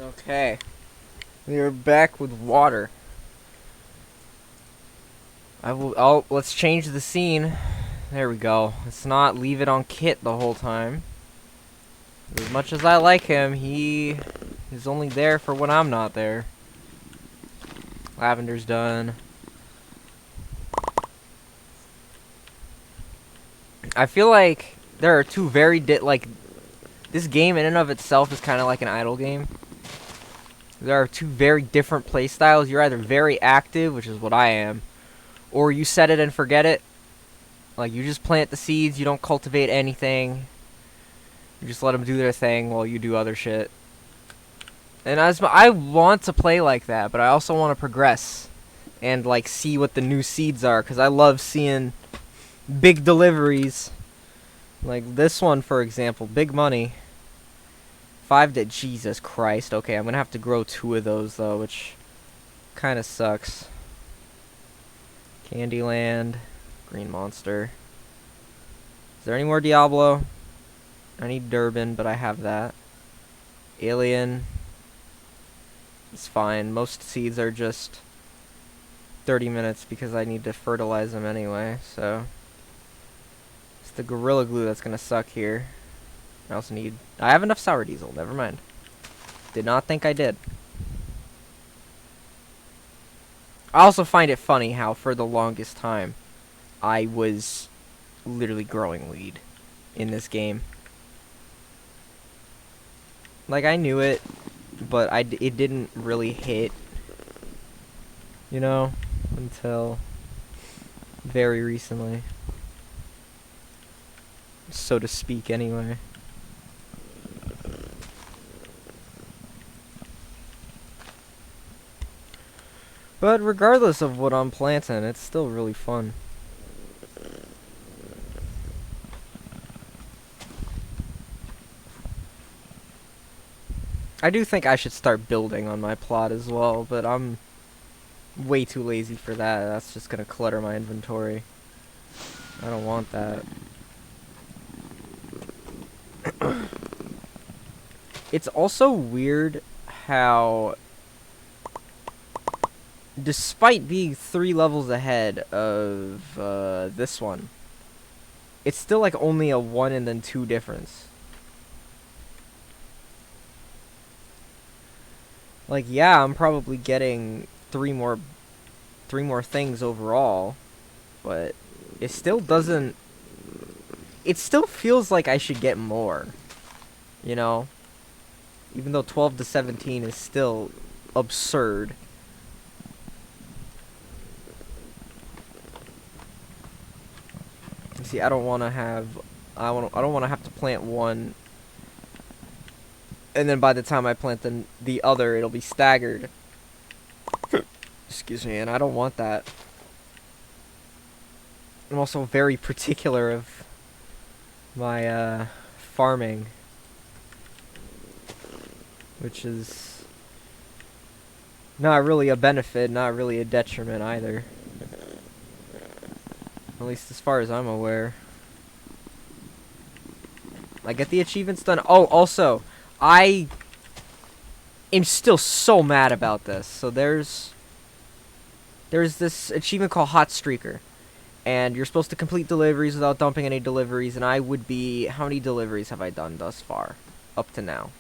Okay. We are back with water. Let's change the scene. There we go. Let's not leave it on Kit the whole time. As much as I like him, he is only there for when I'm not there. Lavender's done. I feel like there are two very this game in and of itself is kind of like an idle game. There are two very different play styles. You're either very active, which is what I am, or you set it and forget it. Like, you just plant the seeds, you don't cultivate anything. You just let them do their thing while you do other shit. And I want to play like that, but I also want to progress and, like, see what the new seeds are, because I love seeing big deliveries. Like this one, for example, big money. 5 to Jesus Christ. Okay, I'm gonna have to grow 2 of those though, which kind of sucks. Candyland, Green Monster. Is there any more Diablo? I need Durban, but I have that. Alien. It's fine. Most seeds are just 30 minutes because I need to fertilize them anyway, so. It's the Gorilla Glue that's gonna suck here. I have enough sour diesel, never mind. Did not think I did. I also find it funny how for the longest time I was literally growing weed in this game. Like, I knew it, but it didn't really hit, you know, until very recently. So to speak, anyway. But regardless of what I'm planting, it's still really fun. I do think I should start building on my plot as well, but I'm way too lazy for that. That's just gonna clutter my inventory. I don't want that. It's also weird how, despite being 3 levels ahead of this one, it's still like only a 1 and then 2 difference. Like, yeah, I'm probably getting 3 more things overall, but it still doesn't. It still feels like I should get more, you know? Even though 12 to 17 is still absurd. See, I don't want to have to plant 1 and then by the time I plant the other, it'll be staggered. Excuse me, and I don't want that. I'm also very particular of my farming, which is not really a benefit, not really a detriment either. At least as far as I'm aware. I get the achievements done. Oh, also, I am still so mad about this. So there's this achievement called Hot Streaker. And you're supposed to complete deliveries without dumping any deliveries. And I would be... How many deliveries have I done thus far? Up to now.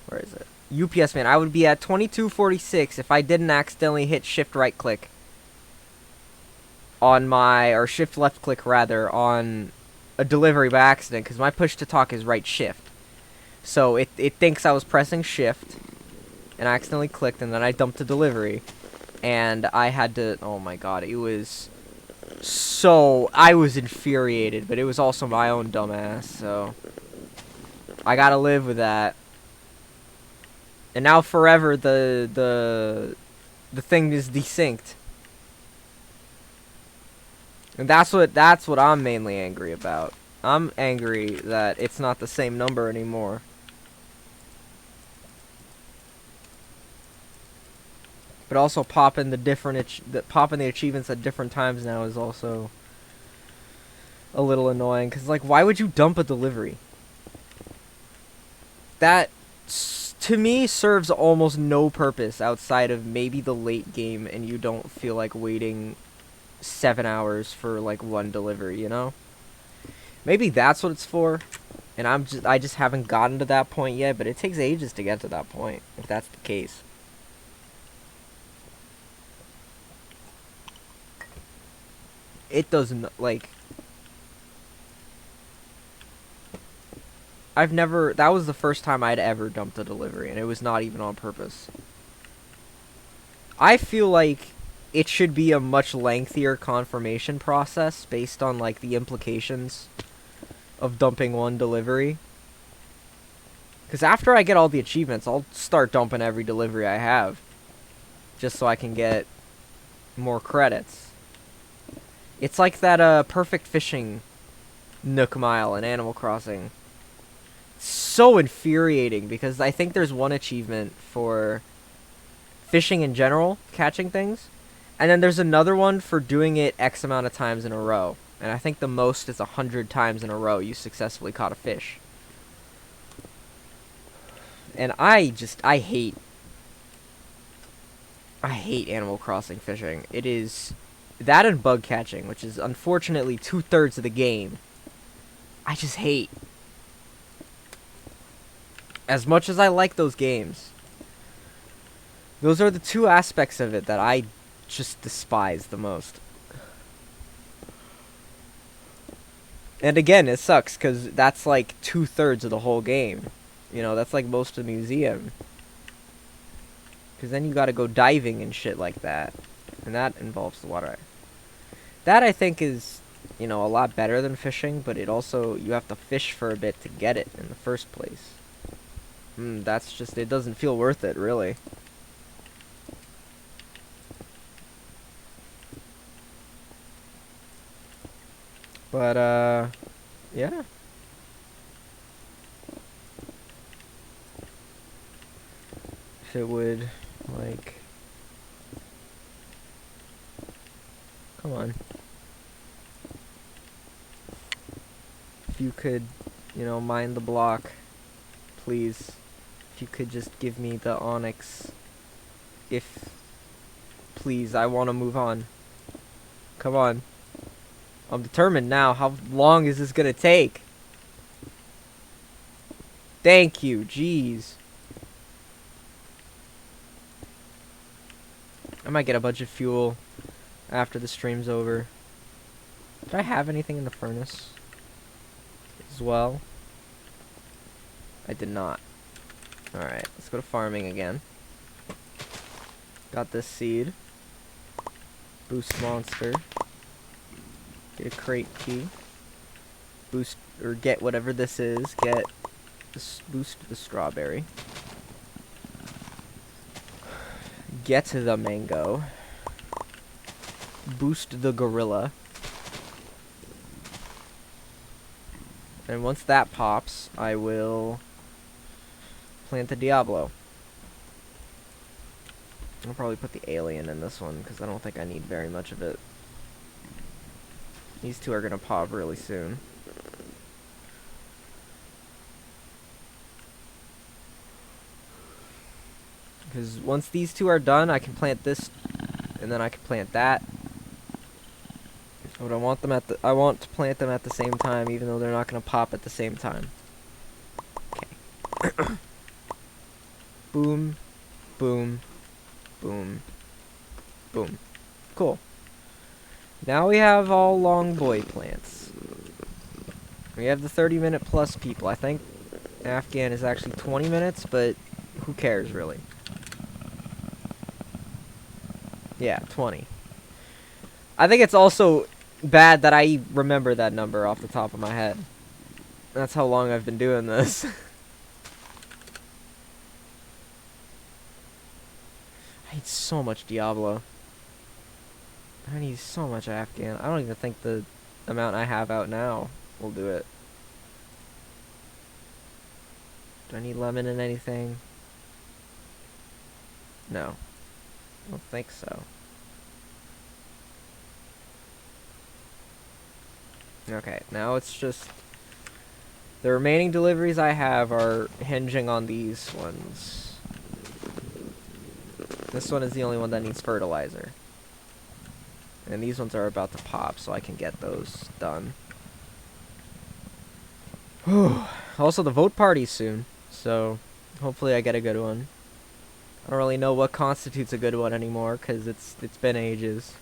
Where is it? UPS man. I would be at 2246 if I didn't accidentally hit shift right click on my... Or shift left click, rather, on a delivery by accident. Because my push to talk is right shift. So it thinks I was pressing shift. And I accidentally clicked. And then I dumped a delivery. And I had to... Oh my god. It was... So, I was infuriated, but it was also my own dumbass, so I gotta live with that. And now forever the thing is desynced. And that's what I'm mainly angry about. I'm angry that it's not the same number anymore. But also popping the achievements at different times now is also a little annoying. Cause like, why would you dump a delivery? That to me, serves almost no purpose outside of maybe the late game and you don't feel like waiting 7 hours for, like, one delivery, you know? Maybe that's what it's for, and I just haven't gotten to that point yet, but it takes ages to get to that point, if that's the case. It doesn't, like... I've never... That was the first time I'd ever dumped a delivery, and it was not even on purpose. I feel like it should be a much lengthier confirmation process based on, like, the implications of dumping one delivery. Because after I get all the achievements, I'll start dumping every delivery I have. Just so I can get more credits. It's like that perfect fishing Nook Mile in Animal Crossing. It's so infuriating because I think there's one achievement for fishing in general, catching things. And then there's another one for doing it X amount of times in a row. And I think the most is 100 times in a row you successfully caught a fish. And I hate Animal Crossing fishing. It is that and bug catching, which is unfortunately 2/3 of the game. I just hate. As much as I like those games, those are the two aspects of it that I just despise the most. And again, it sucks because that's like 2/3 of the whole game. You know, that's like most of the museum. Because then you gotta go diving and shit like that. And that involves the water. That I think is, you know, a lot better than fishing, but it also, you have to fish for a bit to get it in the first place. That's just, it doesn't feel worth it, really. But, yeah. If it would, like... Come on. If you could, you know, mine the block, please. If you could just give me the onyx. Please, I want to move on. Come on. I'm determined now. How long is this gonna take? Thank you, jeez. I might get a bunch of fuel after the stream's over. Did I have anything in the furnace as well? I did not. Alright, let's go to farming again. Got this seed. Boost monster. Get a crate key. Boost, or get whatever this is. Get this, boost the strawberry. Get the mango. Boost the gorilla. And once that pops, I will plant the Diablo. I'll probably put the alien in this one, because I don't think I need very much of it. These two are going to pop really soon. Because once these two are done, I can plant this, and then I can plant that. But I want to plant them at the same time, even though they're not going to pop at the same time. Okay. Boom, boom, boom, boom. Cool. Now we have all long boy plants. We have the 30-minute plus people. I think Afghan is actually 20 minutes, but who cares, really? Yeah, 20. I think it's also bad that I remember that number off the top of my head. That's how long I've been doing this. I need so much Diablo. I need so much Afghan. I don't even think the amount I have out now will do it. Do I need lemon in anything? No. I don't think so. Okay, now it's just The remaining deliveries I have are hinging on these ones. This one is the only one that needs fertilizer. And these ones are about to pop, so I can get those done. Also, the vote party's soon, so hopefully I get a good one. I don't really know what constitutes a good one anymore, because it's been ages.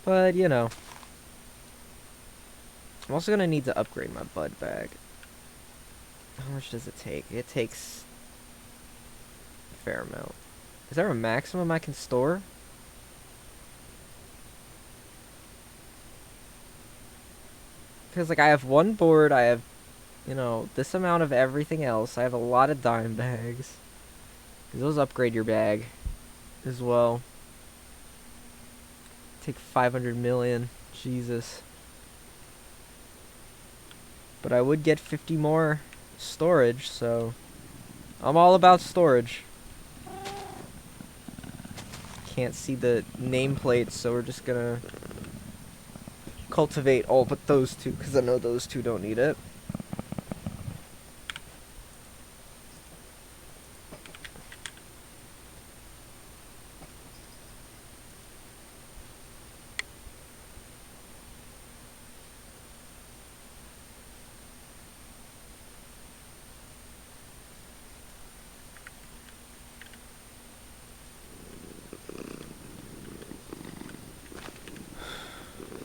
But, you know. I'm also going to need to upgrade my bud bag. How much does it take? It takes a fair amount. Is there a maximum I can store? Because, like, I have one board, I have, you know, this amount of everything else. I have a lot of dime bags. Those upgrade your bag as well. Take 500 million. Jesus. But I would get 50 more storage, so I'm all about storage. Can't see the nameplates, so we're just gonna cultivate all but those two, because I know those two don't need it.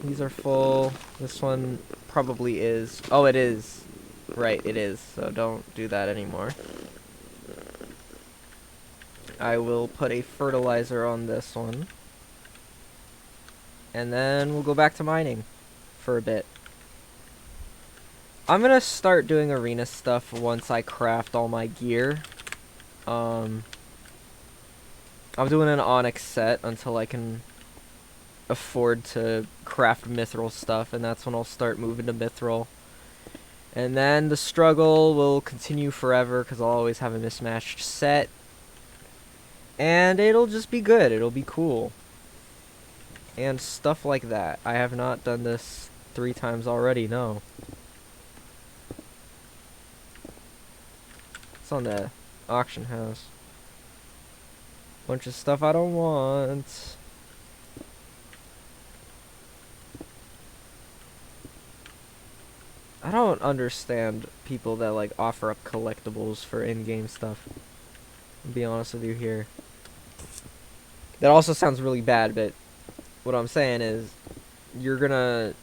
These are full. This one probably is. Oh, it is. Right, it is. So don't do that anymore. I will put a fertilizer on this one. And then we'll go back to mining for a bit. I'm gonna start doing arena stuff once I craft all my gear. I'm doing an onyx set until I can afford to craft mithril stuff, and that's when I'll start moving to mithril. And then the struggle will continue forever because I'll always have a mismatched set. And it'll just be good. It'll be cool. And stuff like that. I have not done this 3 times already, no. It's on the auction house. Bunch of stuff I don't want. I don't understand people that like offer up collectibles for in-game stuff. I'll be honest with you here. That also sounds really bad, but what I'm saying is you're gonna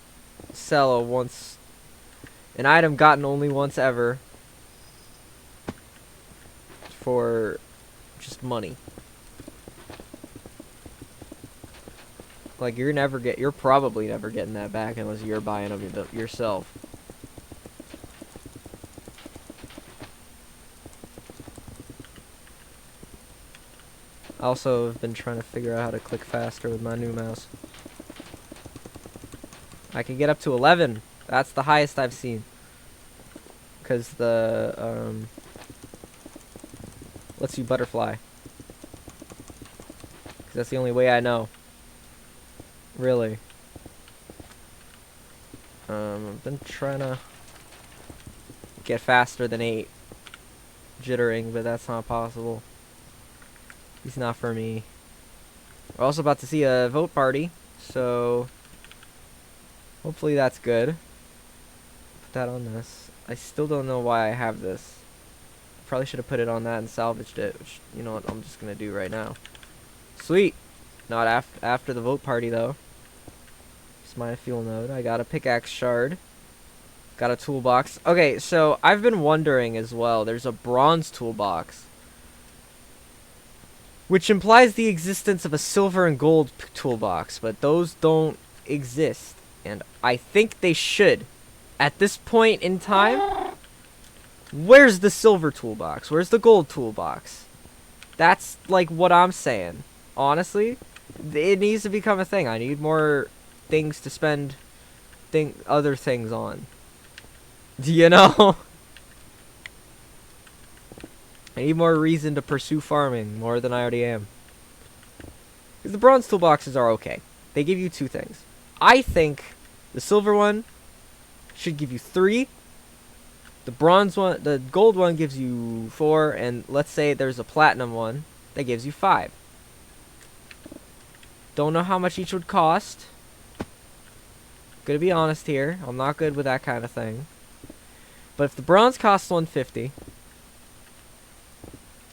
sell an item gotten only once ever for just money. Like you're probably never getting that back unless you're buying them yourself. I also have been trying to figure out how to click faster with my new mouse. I can get up to 11. That's the highest I've seen. Because the, lets you butterfly. Because that's the only way I know. Really. I've been trying to get faster than 8. Jittering, but that's not possible. He's not for me. We're also about to see a vote party, so hopefully that's good. Put that on this. I still don't know why I have this. Probably should have put it on that and salvaged it, which, you know what, I'm just gonna do right now. Sweet! Not after the vote party, though. Just my fuel node. I got a pickaxe shard. Got a toolbox. Okay, so I've been wondering as well. There's a bronze toolbox, which implies the existence of a silver and gold toolbox, but those don't exist. And I think they should. At this point in time, where's the silver toolbox? Where's the gold toolbox? That's like what I'm saying. Honestly, it needs to become a thing. I need more things to spend other things on. Do you know? I need more reason to pursue farming more than I already am. Because the bronze toolboxes are okay. They give you 2 things. I think the silver one should give you 3. The bronze one, the gold one gives you 4, and let's say there's a platinum one that gives you 5. Don't know how much each would cost. Gonna be honest here, I'm not good with that kind of thing. But if the bronze costs 150,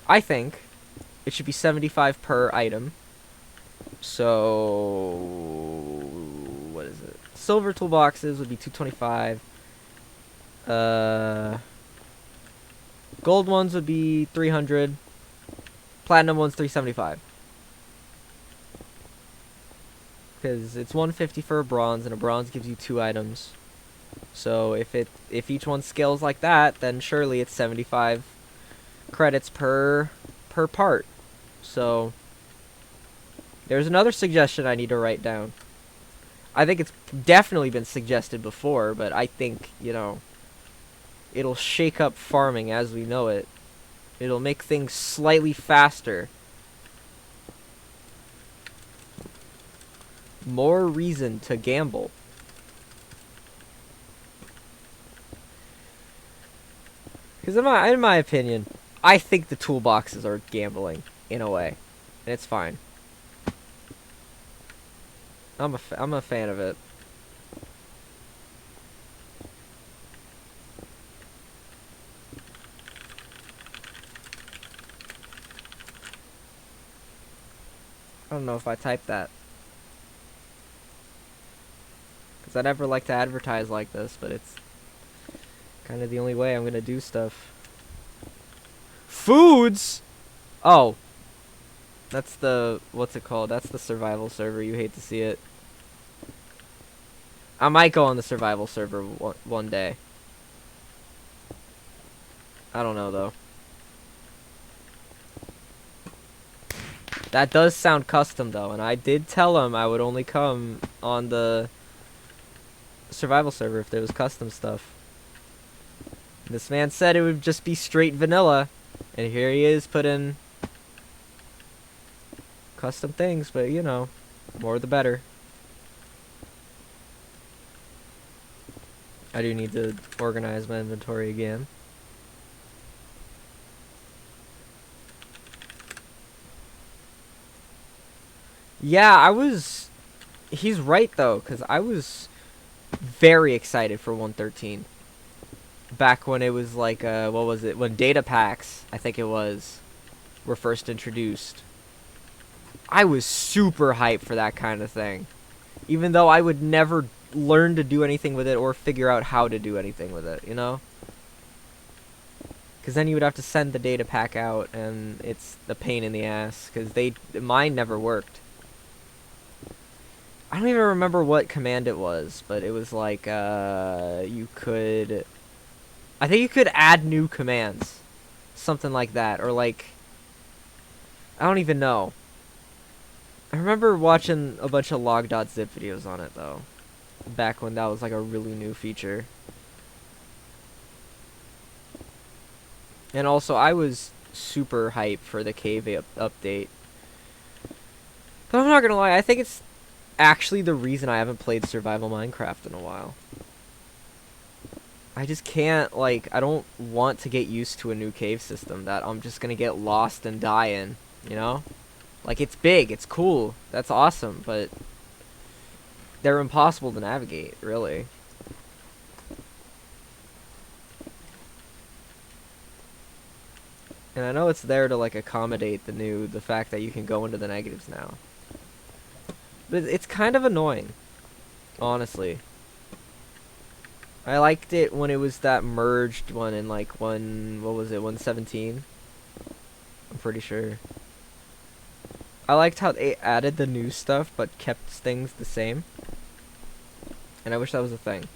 I think it should be 75 per item. So what is it? Silver toolboxes would be 225. Gold ones would be 300. Platinum ones 375. Because it's 150 for a bronze, and a bronze gives you 2 items. So if each one scales like that, then surely it's 75 credits per part. So there's another suggestion I need to write down. I think it's definitely been suggested before, but I think, you know, it'll shake up farming as we know it. It'll make things slightly faster. More reason to gamble. Because in my opinion, I think the toolboxes are gambling in a way, and it's fine. I'm a fan of it. I don't know if I typed that, because I never like to advertise like this, but it's kind of the only way I'm gonna do stuff. Foods? Oh. That's the, what's it called? That's the survival server. You hate to see it. I might go on the survival server one day. I don't know, though. That does sound custom, though, and I did tell him I would only come on the survival server if there was custom stuff. This man said it would just be straight vanilla, and here he is putting custom things, but you know, more the better. I do need to organize my inventory again. Yeah, he's right though, because I was very excited for 113. Back when it was like, what was it? When data packs, I think it was, were first introduced. I was super hyped for that kind of thing. Even though I would never learn to do anything with it or figure out how to do anything with it, you know? Because then you would have to send the data pack out, and it's a pain in the ass, because mine never worked. I don't even remember what command it was, but it was like, you could... I think you could add new commands. Something like that, or like... I don't even know. I remember watching a bunch of log.zip videos on it, though. Back when that was like a really new feature. And also, I was super hyped for the cave update. But I'm not gonna lie, I think it's actually the reason I haven't played survival Minecraft in a while. I just can't, like, I don't want to get used to a new cave system that I'm just gonna get lost and die in, you know? Like, it's big, it's cool, that's awesome, but they're impossible to navigate, really. And I know it's there to, like, accommodate the fact that you can go into the negatives now. But it's kind of annoying, honestly. I liked it when it was that merged one in, like, what was it, 117? I'm pretty sure. I liked how they added the new stuff, but kept things the same. And I wish that was a thing.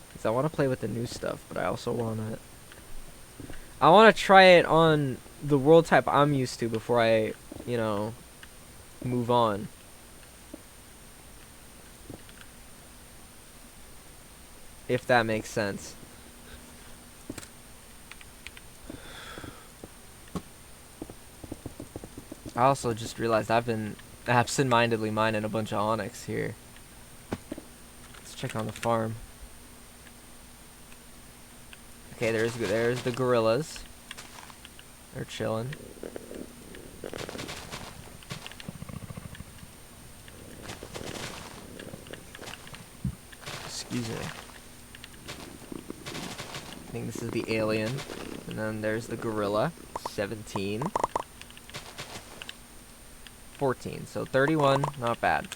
Because I want to play with the new stuff, but I also want to try it on the world type I'm used to before I, you know, move on. If that makes sense. I also just realized I've been absent-mindedly mining a bunch of onyx here. Let's check on the farm. Okay, there's the gorillas. They're chilling. Excuse me. I think this is the alien. And then there's the gorilla. 17. 14. So 31, not bad.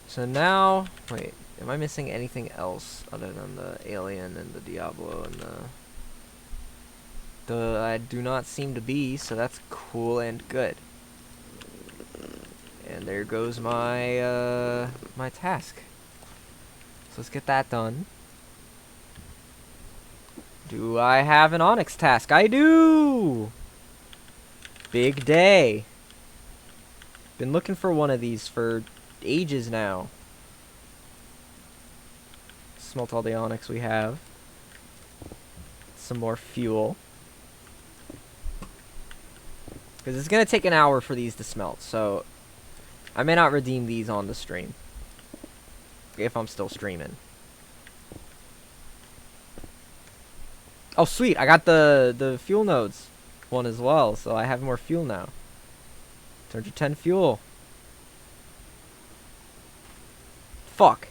So now, wait, am I missing anything else other than the alien and the Diablo and the I do not seem to be, so that's cool and good. And there goes my my task. So let's get that done. Do I have an Onyx task? I do! Big day. Been looking for one of these for ages now. Smelt all the Onyx we have. Some more fuel. Because it's going to take an hour for these to smelt, so I may not redeem these on the stream. If I'm still streaming. Oh, sweet. I got the fuel nodes one as well, so I have more fuel now. 210 fuel. Fuck.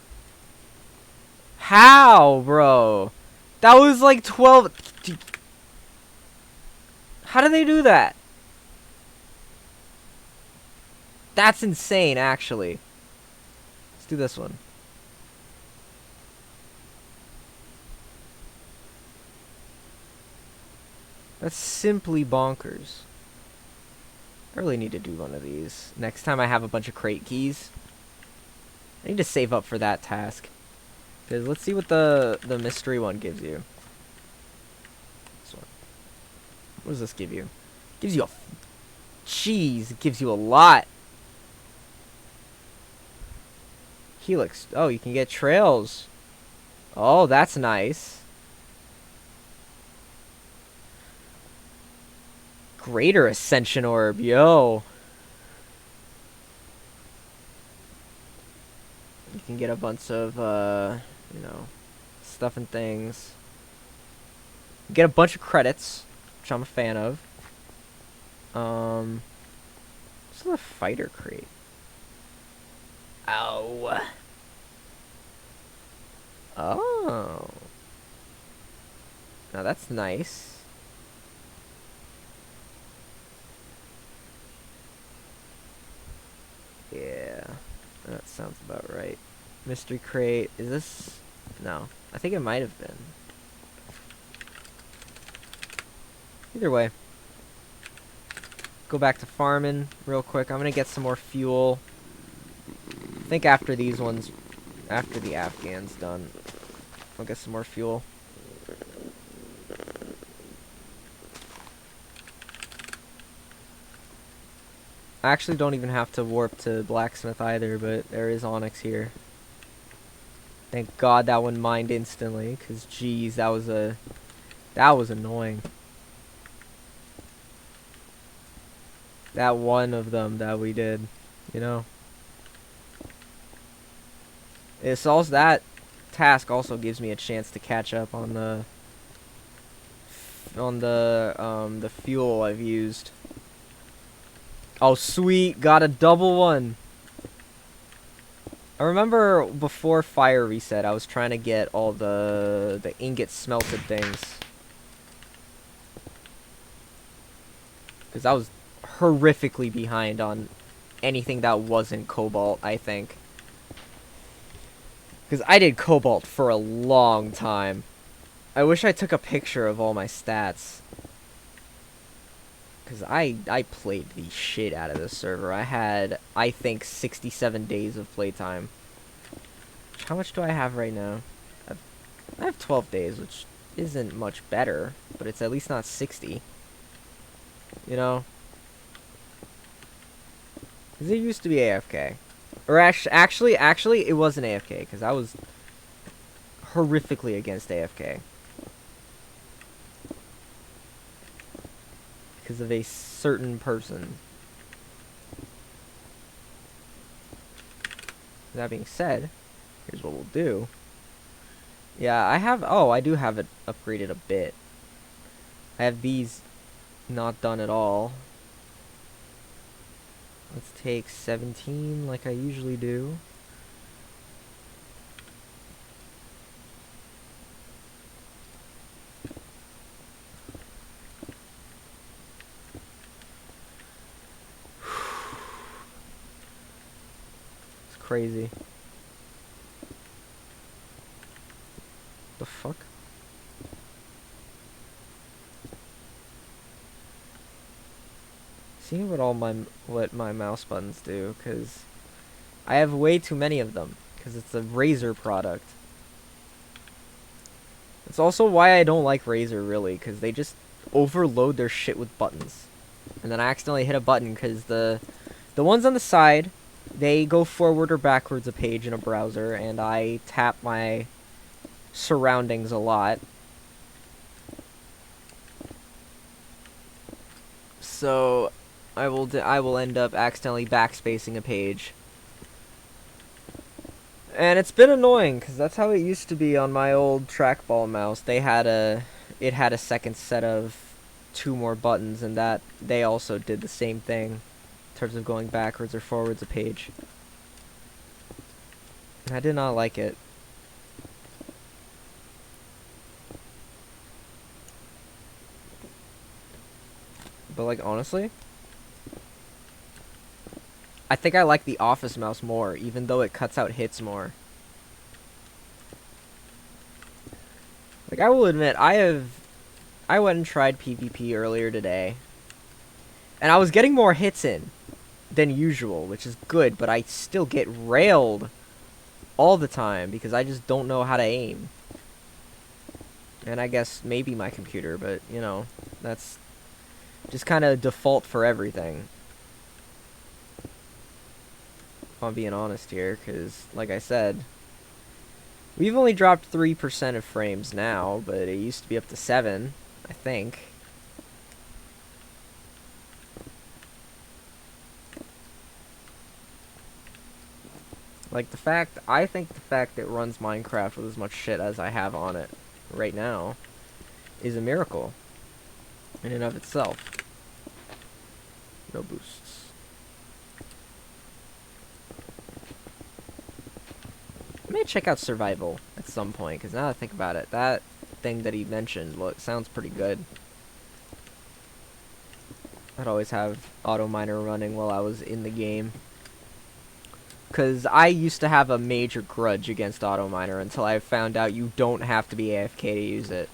How, bro? That was like 12. How do they do that? That's insane, actually. Let's do this one. That's simply bonkers. I really need to do one of these. Next time I have a bunch of crate keys. I need to save up for that task. Because let's see what the mystery one gives you. This one. What does this give you? It gives you a... Jeez, it gives you a lot. Helix. Oh, you can get trails. Oh, that's nice. Greater Ascension Orb, yo. You can get a bunch of, you know, stuff and things. You get a bunch of credits, which I'm a fan of. What's the fighter crate? Ow. Oh. Now that's nice. Yeah, that sounds about right. Mystery crate. Is this? No. I think it might have been. Either way. Go back to farming real quick. I'm gonna get some more fuel. I think after these ones, after the Afghan's done, I'll get some more fuel. I actually don't even have to warp to Blacksmith either, but there is Onyx here. Thank God that one mined instantly, because geez, that was annoying. That one of them that we did, you know. It's also that task also gives me a chance to catch up on the fuel I've used. Oh, sweet. Got a double one. I remember before Fire Reset, I was trying to get all the ingot smelted things. Because I was horrifically behind on anything that wasn't Cobalt, I think. Because I did Cobalt for a long time. I wish I took a picture of all my stats. Because I played the shit out of this server. I had, I think, 67 days of playtime. How much do I have right now? I have 12 days, which isn't much better. But it's at least not 60. You know? Because it used to be AFK. Or actually, it wasn't AFK. Because I was horrifically against AFK. Because of a certain person. That being said, here's what we'll do. Yeah, I do have it upgraded a bit. I have these not done at all. Let's take 17 like I usually do. It's crazy. The fuck? See what my mouse buttons do, because I have way too many of them, because it's a Razer product. It's also why I don't like Razer, really, because they just overload their shit with buttons. And then I accidentally hit a button, because the ones on the side, they go forward or backwards a page in a browser, and I tap my surroundings a lot. So I will end up accidentally backspacing a page. And it's been annoying, because that's how it used to be on my old trackball mouse. It had a second set of 2 more buttons, and that they also did the same thing in terms of going backwards or forwards a page. And I did not like it. But like, honestly, I think I like the Office mouse more, even though it cuts out hits more. Like, I will admit, I went and tried PvP earlier today, and I was getting more hits in than usual, which is good, but I still get railed all the time because I just don't know how to aim. And I guess maybe my computer, but, you know, that's just kind of default for everything. If I'm being honest here, because, like I said, we've only dropped 3% of frames now, but it used to be up to 7, I think. Like, I think the fact that it runs Minecraft with as much shit as I have on it right now is a miracle in and of itself. No boosts. I may check out survival at some point, because now that I think about it, that thing that he mentioned sounds pretty good. I'd always have auto miner running while I was in the game, because I used to have a major grudge against auto miner until I found out you don't have to be AFK to use it.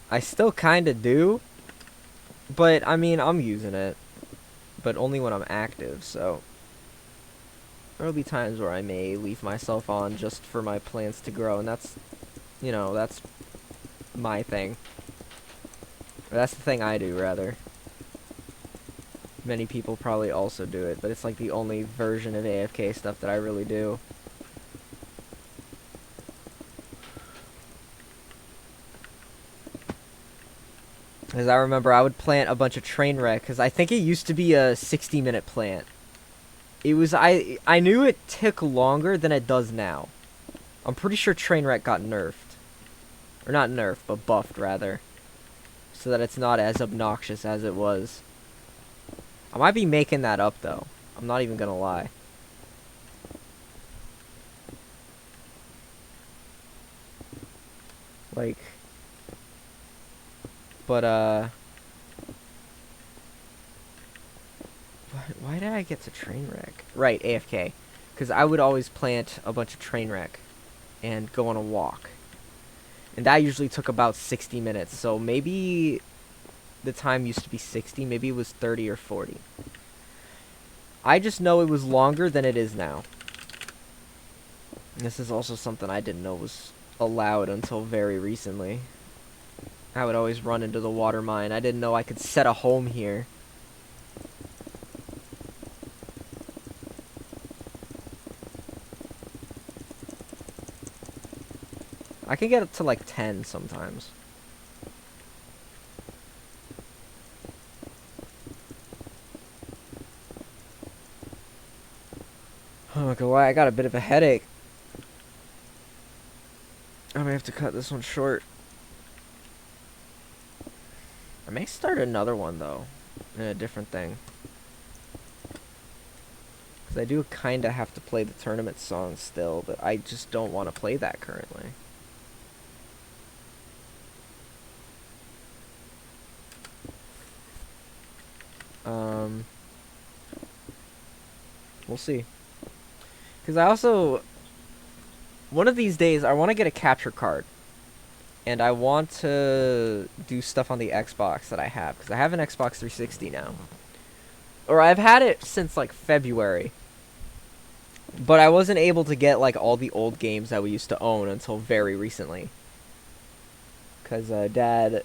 I still kinda do, but I mean, I'm using it, but only when I'm active, so there'll be times where I may leave myself on just for my plants to grow, and that's, you know, that's my thing. Or that's the thing I do, rather. Many people probably also do it, but it's like the only version of AFK stuff that I really do. Because I remember I would plant a bunch of train wreck, because I think it used to be a 60-minute plant. It was, I knew it took longer than it does now. I'm pretty sure train wreck got nerfed. Or not nerfed, but buffed, rather. So that it's not as obnoxious as it was. I might be making that up, though. I'm not even gonna lie. Like... But, why did I get to train wreck? Right, AFK. Because I would always plant a bunch of train wreck and go on a walk. And that usually took about 60 minutes. So maybe the time used to be 60. Maybe it was 30 or 40. I just know it was longer than it is now. And this is also something I didn't know was allowed until very recently. I would always run into the water mine. I didn't know I could set a home here. I can get up to like 10 sometimes. Oh, go why I got a bit of a headache. I may have to cut this one short. I may start another one though, in a different thing. Because I do kind of have to play the tournament song still, but I just don't want to play that currently. We'll see. Because I also, one of these days, I want to get a capture card. And I want to do stuff on the Xbox that I have. Because I have an Xbox 360 now. Or I've had it since, like, February. But I wasn't able to get, like, all the old games that we used to own until very recently. Because Dad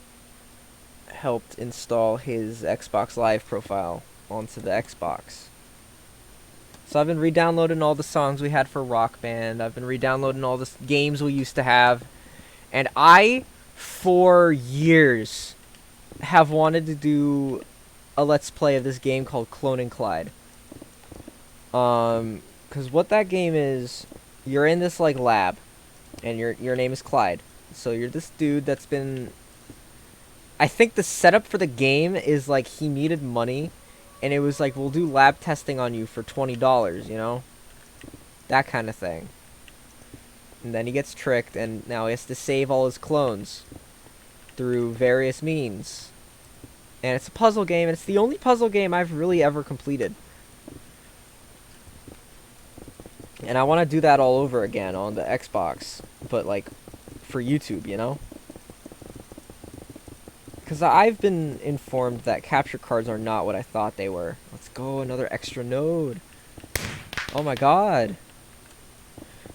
helped install his Xbox Live profile onto the Xbox. So I've been re-downloading all the songs we had for Rock Band. I've been re-downloading all the games we used to have. And I, for years, have wanted to do a Let's Play of this game called Clone and Clyde. Because what that game is, you're in this, like, lab. And your name is Clyde. So you're this dude that's been... I think the setup for the game is, like, he needed money. And it was like, we'll do lab testing on you for $20, you know? That kind of thing. And then he gets tricked, and now he has to save all his clones through various means. And it's a puzzle game, and it's the only puzzle game I've really ever completed. And I want to do that all over again on the Xbox, but, like, for YouTube, you know? Because I've been informed that capture cards are not what I thought they were. Let's go, another extra node. Oh my god.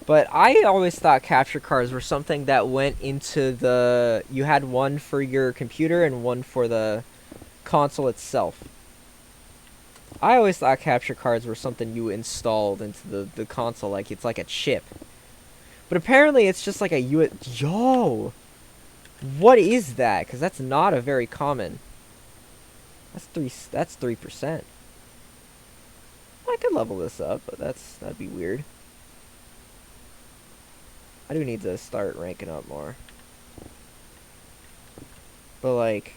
But I always thought capture cards were something that went into the... You had one for your computer and one for the console itself. I always thought capture cards were something you installed into the console, like it's like a chip. But apparently it's just like a Yo! What is that? Because that's not a very common. That's 3%. I could level this up, but that'd be weird. I do need to start ranking up more. But like,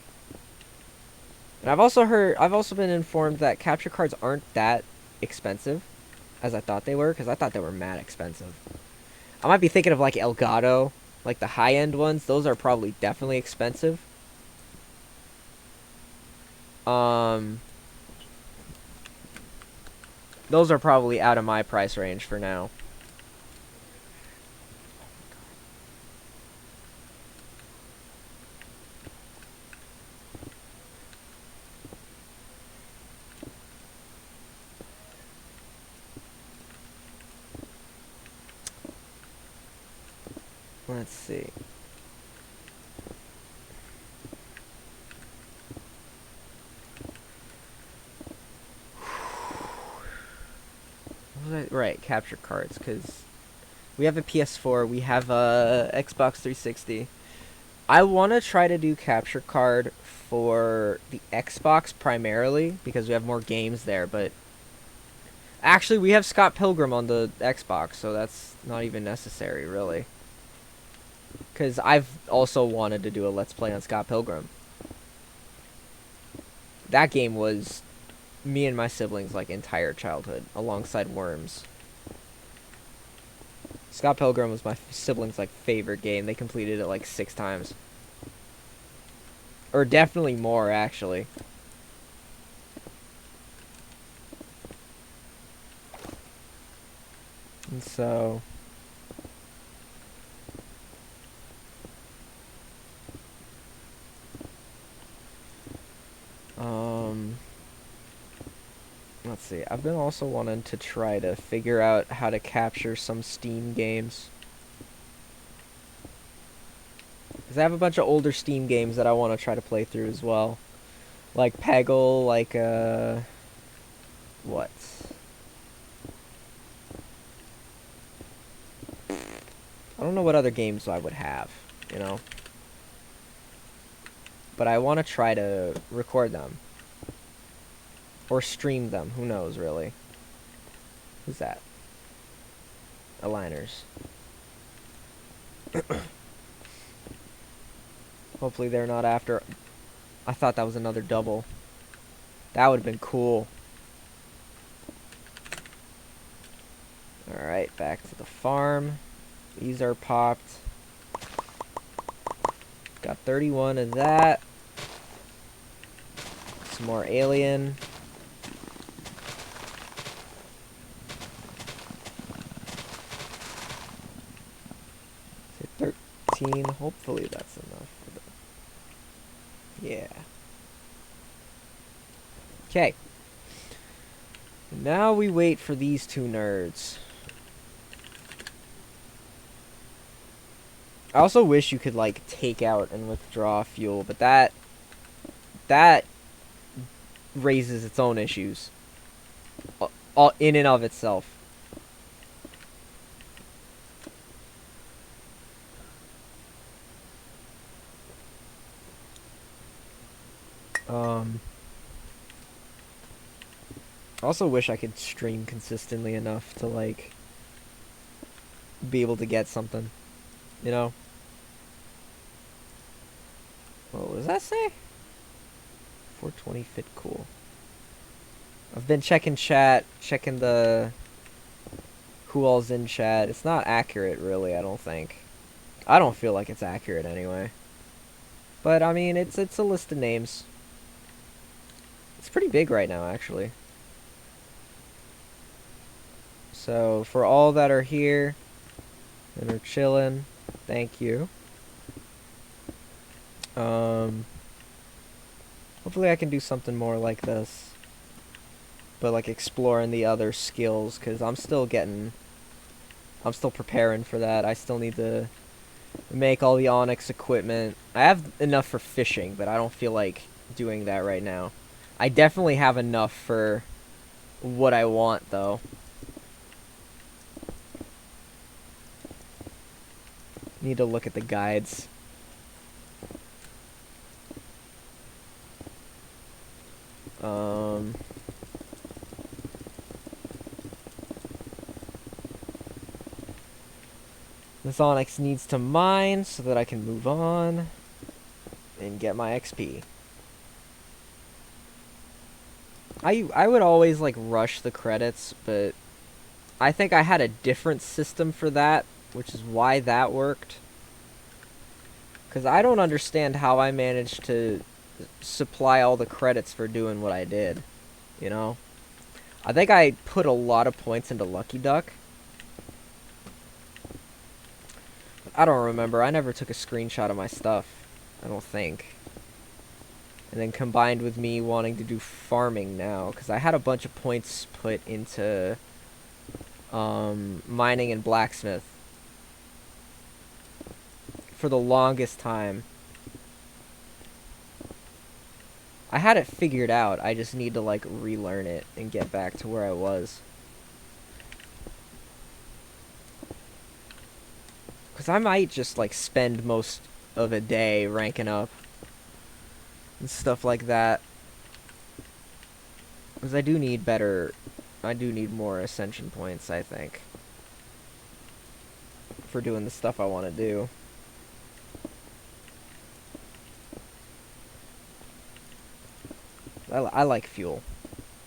and I've also been informed that capture cards aren't that expensive as I thought they were, because I thought they were mad expensive. I might be thinking of like Elgato. Like, the high-end ones, those are probably definitely expensive. Those are probably out of my price range for now. Let's see. Right, capture cards, because we have a PS4, we have a Xbox 360. I want to try to do capture card for the Xbox primarily, because we have more games there, but... Actually, we have Scott Pilgrim on the Xbox, so that's not even necessary, really. Because I've also wanted to do a Let's Play on Scott Pilgrim. That game was me and my siblings' like entire childhood, alongside Worms. Scott Pilgrim was my siblings' like favorite game. They completed it like 6 times. Or definitely more, actually. And so... let's see. I've been also wanting to try to figure out how to capture some Steam games. Because I have a bunch of older Steam games that I want to try to play through as well. Like Peggle, like, what? I don't know what other games I would have, you know? But I want to try to record them. Or stream them. Who knows, really? Who's that? aligners. Hopefully they're not after... I thought that was another double. That would have been cool. Alright, back to the farm. These are popped. Got 31 of that. Some more alien. Hit 13. Hopefully that's enough for the... Yeah. Okay. Now we wait for these two nerds. I also wish you could, like, take out and withdraw fuel, but that raises its own issues. All in and of itself. I also wish I could stream consistently enough to, like, be able to get something. You know? What does that say? 420 fit cool. I've been checking chat, checking the... who all's in chat. It's not accurate, really, I don't think. I don't feel like it's accurate anyway. But, I mean, it's a list of names. It's pretty big right now, actually. So, for all that are here and are chilling, thank you. Hopefully I can do something more like this. But, like, exploring the other skills, because I'm still preparing for that. I still need to make all the Onyx equipment. I have enough for fishing, but I don't feel like doing that right now. I definitely have enough for what I want, though. Need to look at the guides. This Onyx needs to mine so that I can move on and get my XP. I would always, like, rush the credits, but I think I had a different system for that, which is why that worked. Because I don't understand how I managed to supply all the credits for doing what I did, you know? I think I put a lot of points into Lucky Duck. I don't remember. I never took a screenshot of my stuff. I don't think. And then combined with me wanting to do farming now, because I had a bunch of points put into mining and blacksmith for the longest time. I had it figured out. I just need to, like, relearn it and get back to where I was. Because I might just, like, spend most of a day ranking up and stuff like that. Because I do need more ascension points, I think, for doing the stuff I want to do. I like fuel,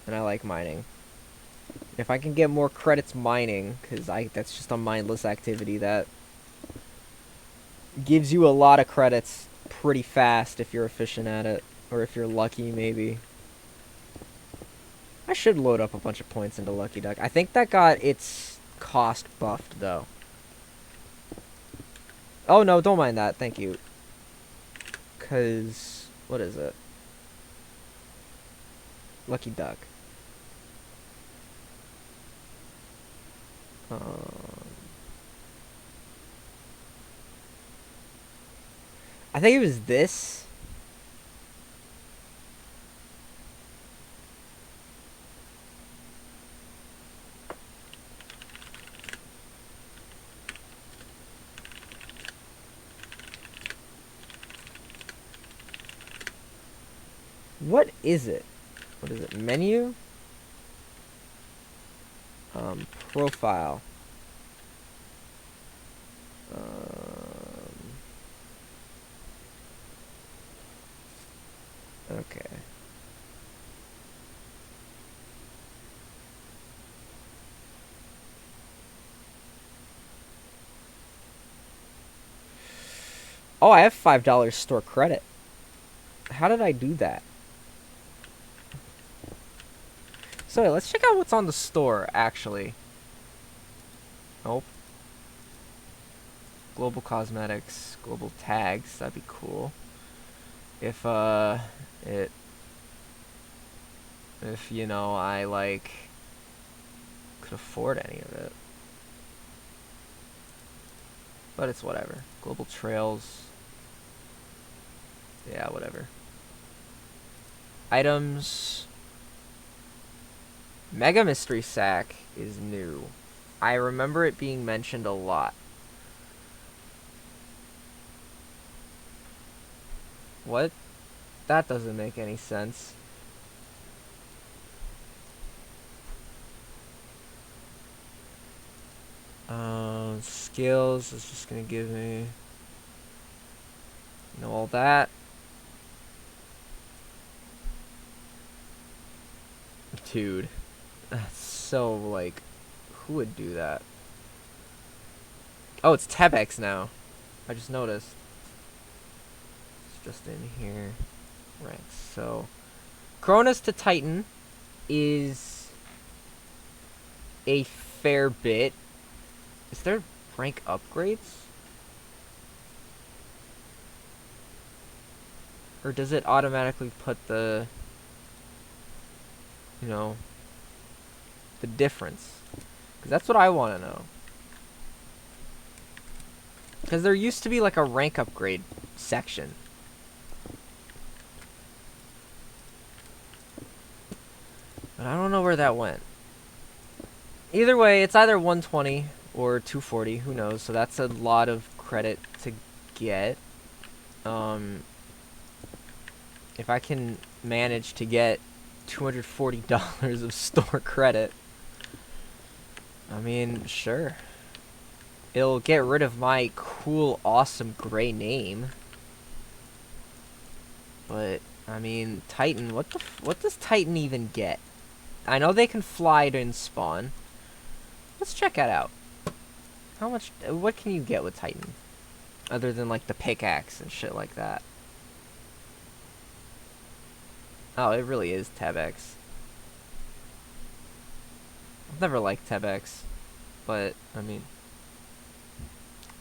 and I like mining. If I can get more credits mining, because that's just a mindless activity that gives you a lot of credits pretty fast if you're efficient at it, or if you're lucky, maybe. I should load up a bunch of points into Lucky Duck. I think that got its cost buffed, though. Oh, no, don't mind that. Thank you. Because, what is it? Lucky Duck. I think it was this. What is it? What is it? Menu? Profile. Okay. Oh, I have $5 store credit. How did I do that? So let's check out what's on the store, actually. Nope. Global cosmetics, global tags, that'd be cool. If, you know, I, like, could afford any of it. But it's whatever. Global trails. Yeah, whatever. Items. Mega Mystery Sack is new. I remember it being mentioned a lot. What? That doesn't make any sense. Skills is just gonna give me, you know, all that. Dude, that's so, like, who would do that? Oh, it's Tebex now. I just noticed. It's just in here. Right, so Cronus to Titan is a fair bit. Is there rank upgrades? Or does it automatically put the, you know, the difference? Because that's what I want to know. Because there used to be like a rank upgrade section. But I don't know where that went. Either way, it's either 120 or 240, who knows. So that's a lot of credit to get. If I can manage to get $240 of store credit, I mean, sure. It'll get rid of my cool, awesome gray name. But I mean, Titan. What does Titan even get? I know they can fly and spawn. Let's check that out. How much? What can you get with Titan, other than like the pickaxe and shit like that? Oh, it really is Tebex. I've never liked Tebex, but I mean,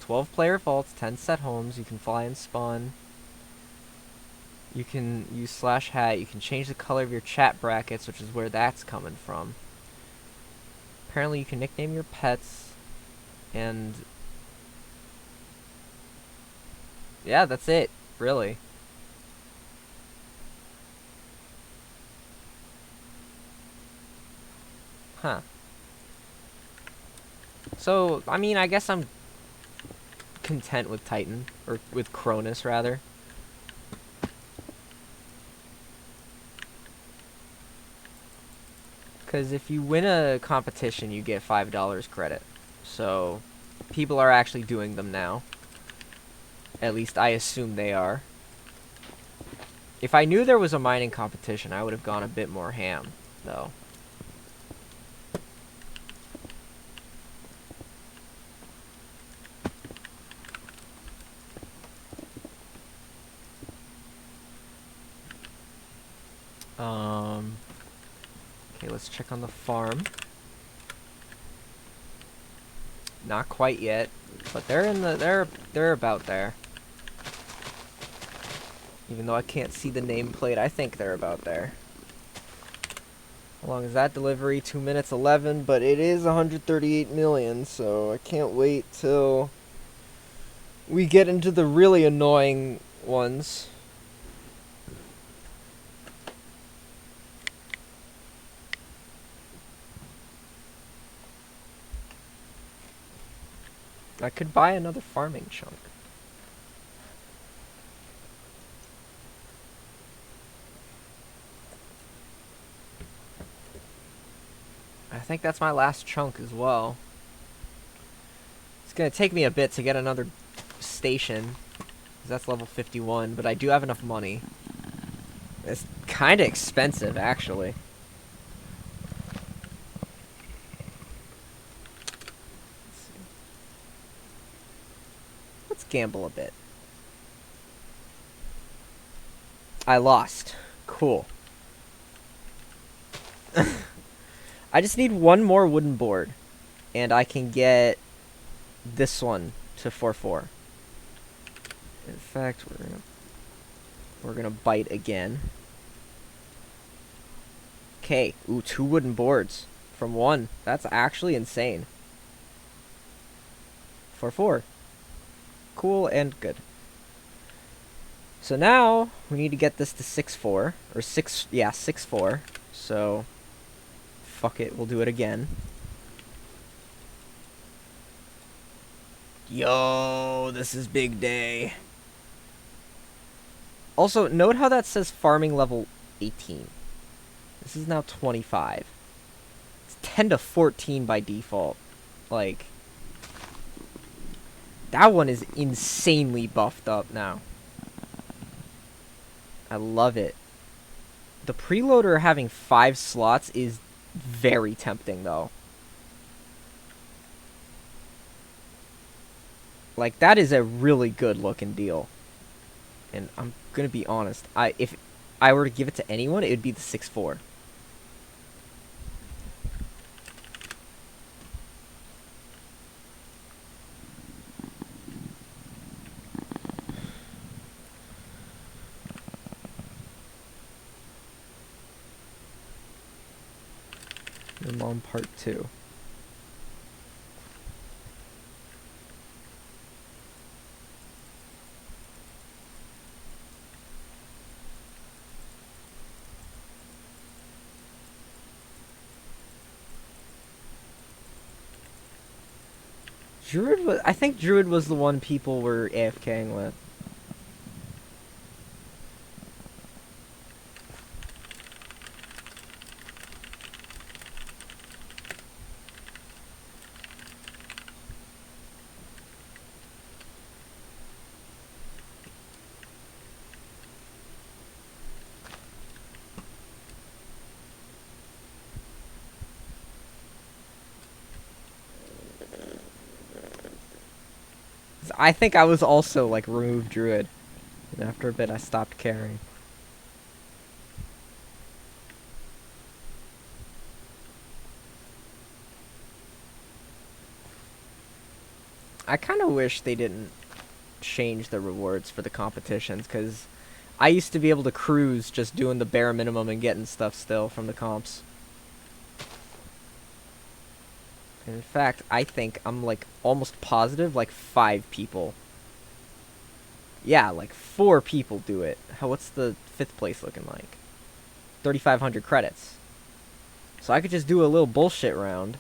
12 player vaults, 10 set homes. You can fly and spawn. You can use /hat. You can change the color of your chat brackets, which is where that's coming from. Apparently, you can nickname your pets, and yeah, that's it, really. Huh. So, I mean, I guess I'm content with Titan, or with Cronus, rather. Because if you win a competition, you get $5 credit. So, people are actually doing them now. At least I assume they are. If I knew there was a mining competition, I would have gone a bit more ham, though. Okay, let's check on the farm. Not quite yet, but they're in the they're about there. Even though I can't see the nameplate, I think they're about there. How long is that delivery? 2 minutes 11, but it is 138 million, so I can't wait till we get into the really annoying ones. I could buy another farming chunk. I think that's my last chunk as well. It's gonna take me a bit to get another station, 'cause that's level 51, but I do have enough money. kind of expensive, actually. Let's gamble a bit. I lost. Cool. I just need one more wooden board, and I can get this one to 4-4. In fact, we're gonna bite again. Okay, ooh, 2 wooden boards from 1. That's actually insane. 4-4. Cool and good. So now we need to get this to 6-4 or 6-4. So fuck it, we'll do it again. Yo, this is big day. Also, note how that says farming level 18. This is now 25. It's 10 to 14 by default. Like, that one is insanely buffed up now. I love it. The preloader having 5 slots is very tempting, though. Like, that is a really good looking deal. And I'm gonna be honest, if I were to give it to anyone, it would be the 6-4. Your mom part 2. I think Druid was the one people were AFKing with. I think I was also, like, removed Druid. And after a bit, I stopped caring. I kind of wish they didn't change the rewards for the competitions, because I used to be able to cruise just doing the bare minimum and getting stuff still from the comps. In fact, I think I'm, like, almost positive, like, 5 people. Yeah, like, 4 people do it. What's the 5th place looking like? 3,500 credits. So I could just do a little bullshit round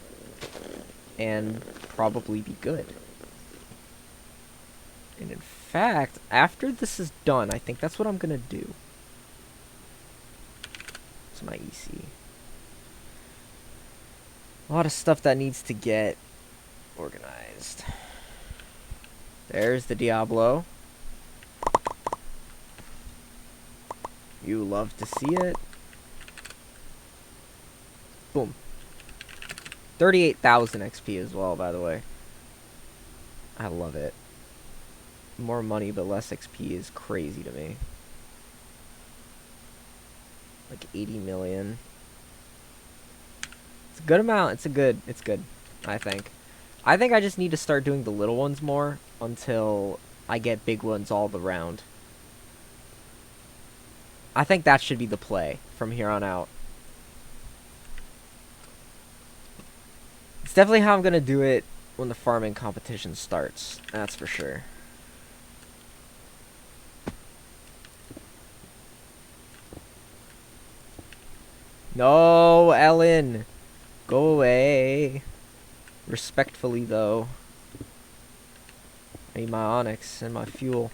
and probably be good. And in fact, after this is done, I think that's what I'm gonna do. It's my EC. A lot of stuff that needs to get organized. There's the Diablo. You love to see it. Boom. 38,000 XP as well, by the way. I love it. More money but less XP is crazy to me. Like 80 million. It's a good amount. It's good, I think. I think I just need to start doing the little ones more until I get big ones all around. I think that should be the play from here on out. It's definitely how I'm gonna do it when the farming competition starts. That's for sure. No, Ellen! Go away. Respectfully, though. I need my onyx and my fuel.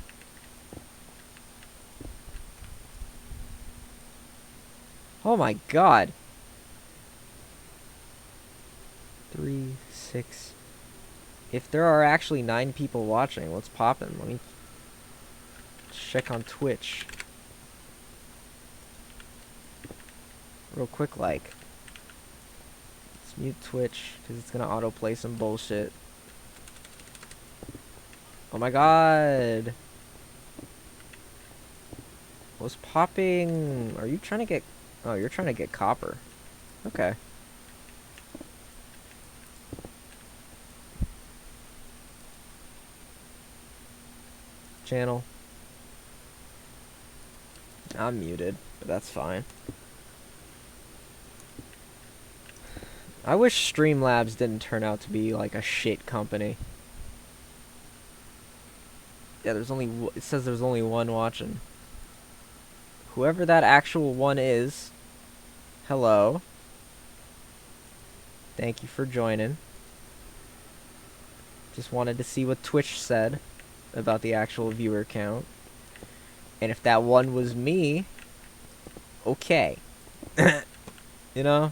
Oh my god. 3, 6. If there are actually 9 people watching, what's poppin'? Let me check on Twitch. real quick like. Let's mute Twitch, because it's gonna autoplay some bullshit. Oh my god! What's popping? Are you trying to get... Oh, you're trying to get copper. Okay. Channel. I'm muted, but that's fine. I wish Streamlabs didn't turn out to be like a shit company. Yeah, there's only... It says there's only one watching. Whoever that actual one is, hello. Thank you for joining. Just wanted to see what Twitch said about the actual viewer count. And if that one was me, okay. You know?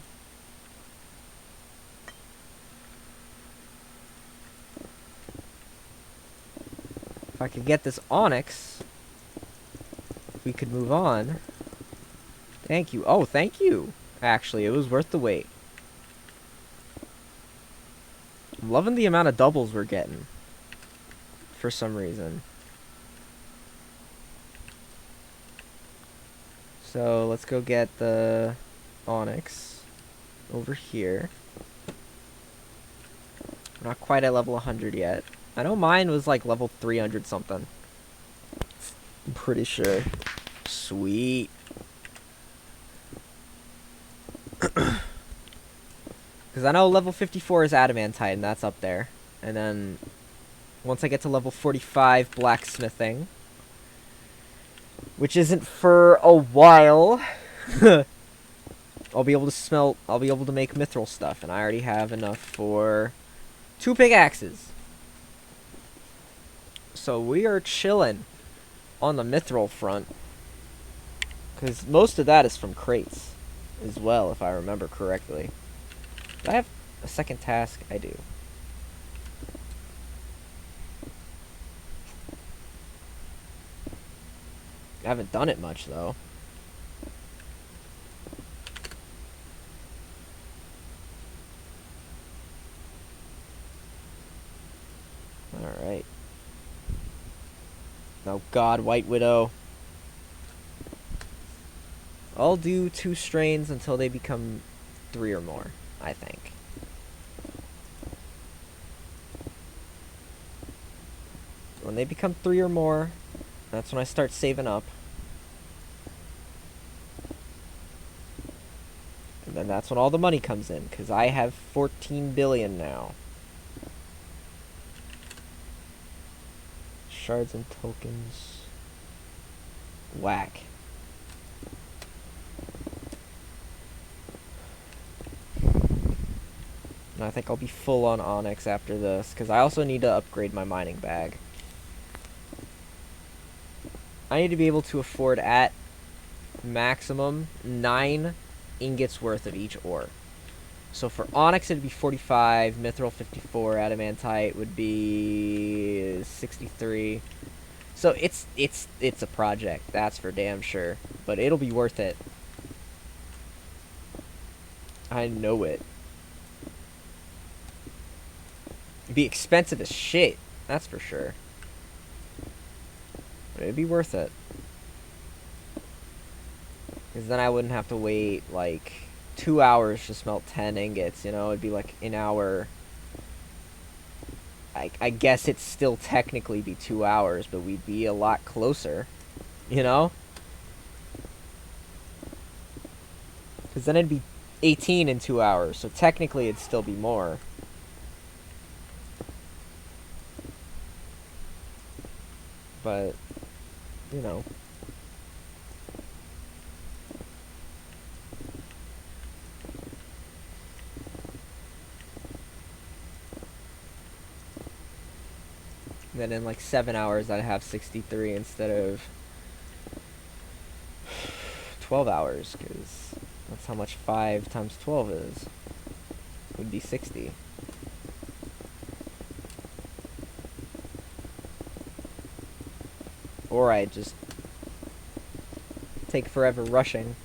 If I could get this onyx, we could move on. Thank you. Oh, thank you. Actually, it was worth the wait. I'm loving the amount of doubles we're getting. For some reason. So, let's go get the onyx over here. We're not quite at level 100 yet. I know mine was like level 300 something. I'm pretty sure. Sweet. Because I know level 54 is adamantite, and that's up there. And then, once I get to level 45, blacksmithing. Which isn't for a while. I'll be able to make mithril stuff, and I already have enough for 2 pickaxes. So we are chilling on the mithril front. Because most of that is from crates as well, if I remember correctly. Do I have a second task? I do. I haven't done it much, though. Alright. Oh god, White Widow. I'll do 2 strains until they become 3 or more, I think. When they become 3 or more, that's when I start saving up. And then that's when all the money comes in, because I have 14 billion now. Shards and tokens. Whack. And I think I'll be full on onyx after this, because I also need to upgrade my mining bag. I need to be able to afford at maximum 9 ingots worth of each ore. So for onyx it'd be 45, mithril 54, adamantite would be 63. So it's a project, that's for damn sure, but it'll be worth it. I know it. It'd be expensive as shit, that's for sure. But it'd be worth it. Because then I wouldn't have to wait, like, 2 hours to smelt 10 ingots, you know? It'd be, like, an hour. I guess it'd still technically be 2 hours, but we'd be a lot closer, you know? Because then it'd be 18 in 2 hours, so technically it'd still be more. But, you know. Then in like 7 hours I'd have 63 instead of 12 hours, because that's how much 5 times 12 is. Would be 60. Or I just take forever rushing.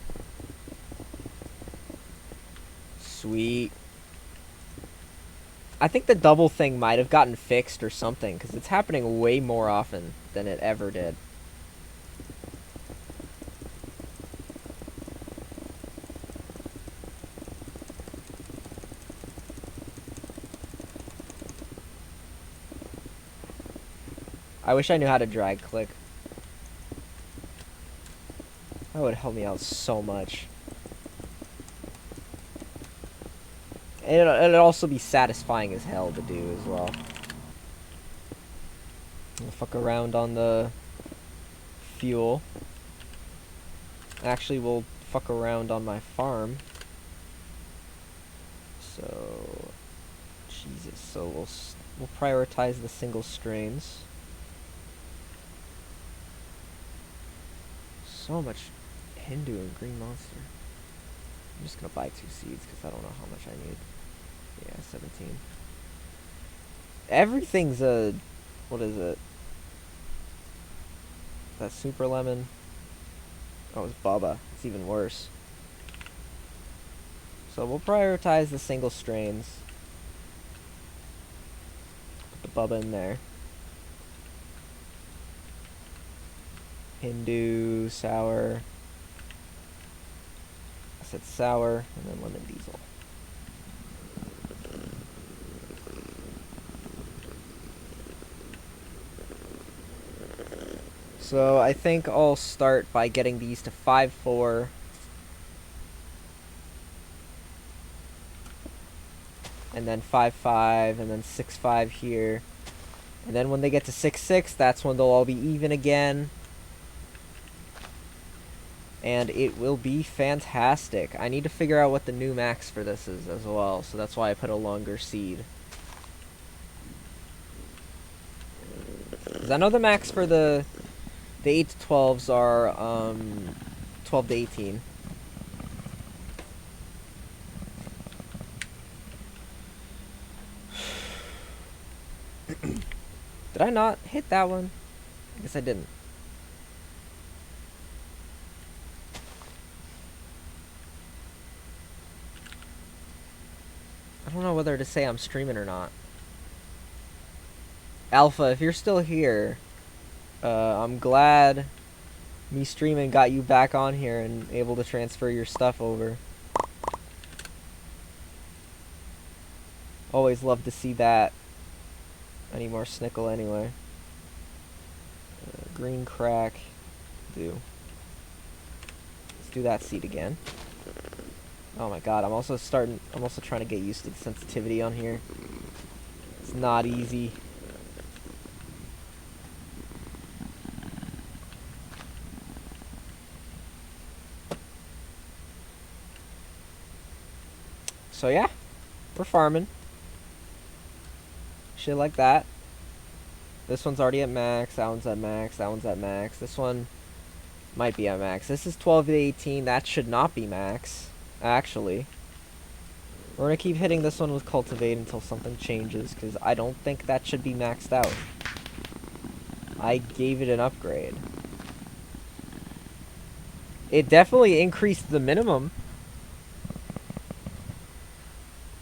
Sweet. I think the double thing might have gotten fixed or something, because it's happening way more often than it ever did. I wish I knew how to drag click. That would help me out so much. It'd also be satisfying as hell to do as well. I'll fuck around on the fuel. Actually, we'll fuck around on my farm. So, Jesus. So we'll prioritize the single strains. So much Hindu and Green Monster. I'm just gonna buy 2 seeds because I don't know how much I need. Yeah, 17. Everything's a... What is it? That super lemon. Oh, it's Bubba. It's even worse. So we'll prioritize the single strains. Put the Bubba in there. Hindu, sour. I said sour, and then lemon diesel. So I think I'll start by getting these to 5-4. And then 5-5, and then 6-5 here. And then when they get to 6-6, that's when they'll all be even again. And it will be fantastic. I need to figure out what the new max for this is as well, so that's why I put a longer seed. Because I know the max for the 8 to 12s are 12 to 18. Did I not hit that one? I guess I didn't. I don't know whether to say I'm streaming or not. Alpha, if you're still here, I'm glad me streaming got you back on here and able to transfer your stuff over. Always love to see that. I need more snickle anyway. Green crack. Do. Let's do that seed again. Oh my god, I'm also trying to get used to the sensitivity on here. It's not easy. So yeah, we're farming. Shit like that. This one's already at max, that one's at max, that one's at max. This one might be at max. This is 12 to 18, that should not be max, actually. We're gonna keep hitting this one with cultivate until something changes, because I don't think that should be maxed out. I gave it an upgrade. It definitely increased the minimum.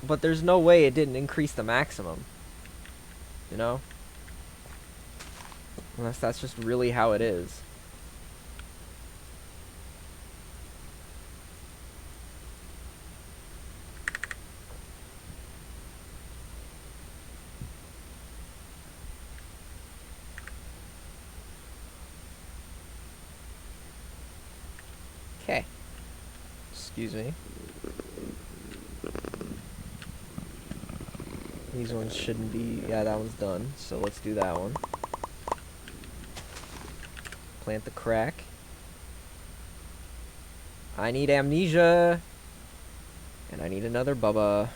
But there's no way it didn't increase the maximum. You know? Unless that's just really how it is. Okay. Excuse me. These ones shouldn't be... Yeah, that one's done. So let's do that one. Plant the crack. I need amnesia. And I need another Bubba.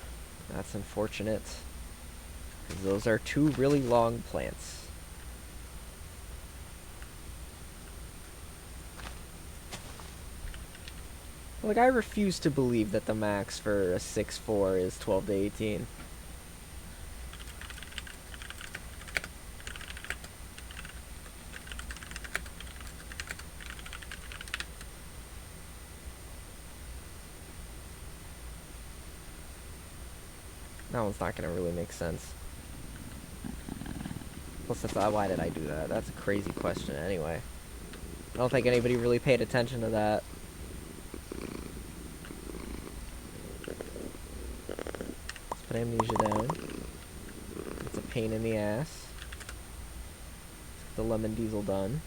That's unfortunate. Because those are 2 really long plants. Like, I refuse to believe that the max for a 6-4 is 12 to 18. That one's not gonna really make sense. Plus, that's why did I do that? That's a crazy question anyway. I don't think anybody really paid attention to that. Let's put amnesia down. It's a pain in the ass. Let's get the lemon diesel done.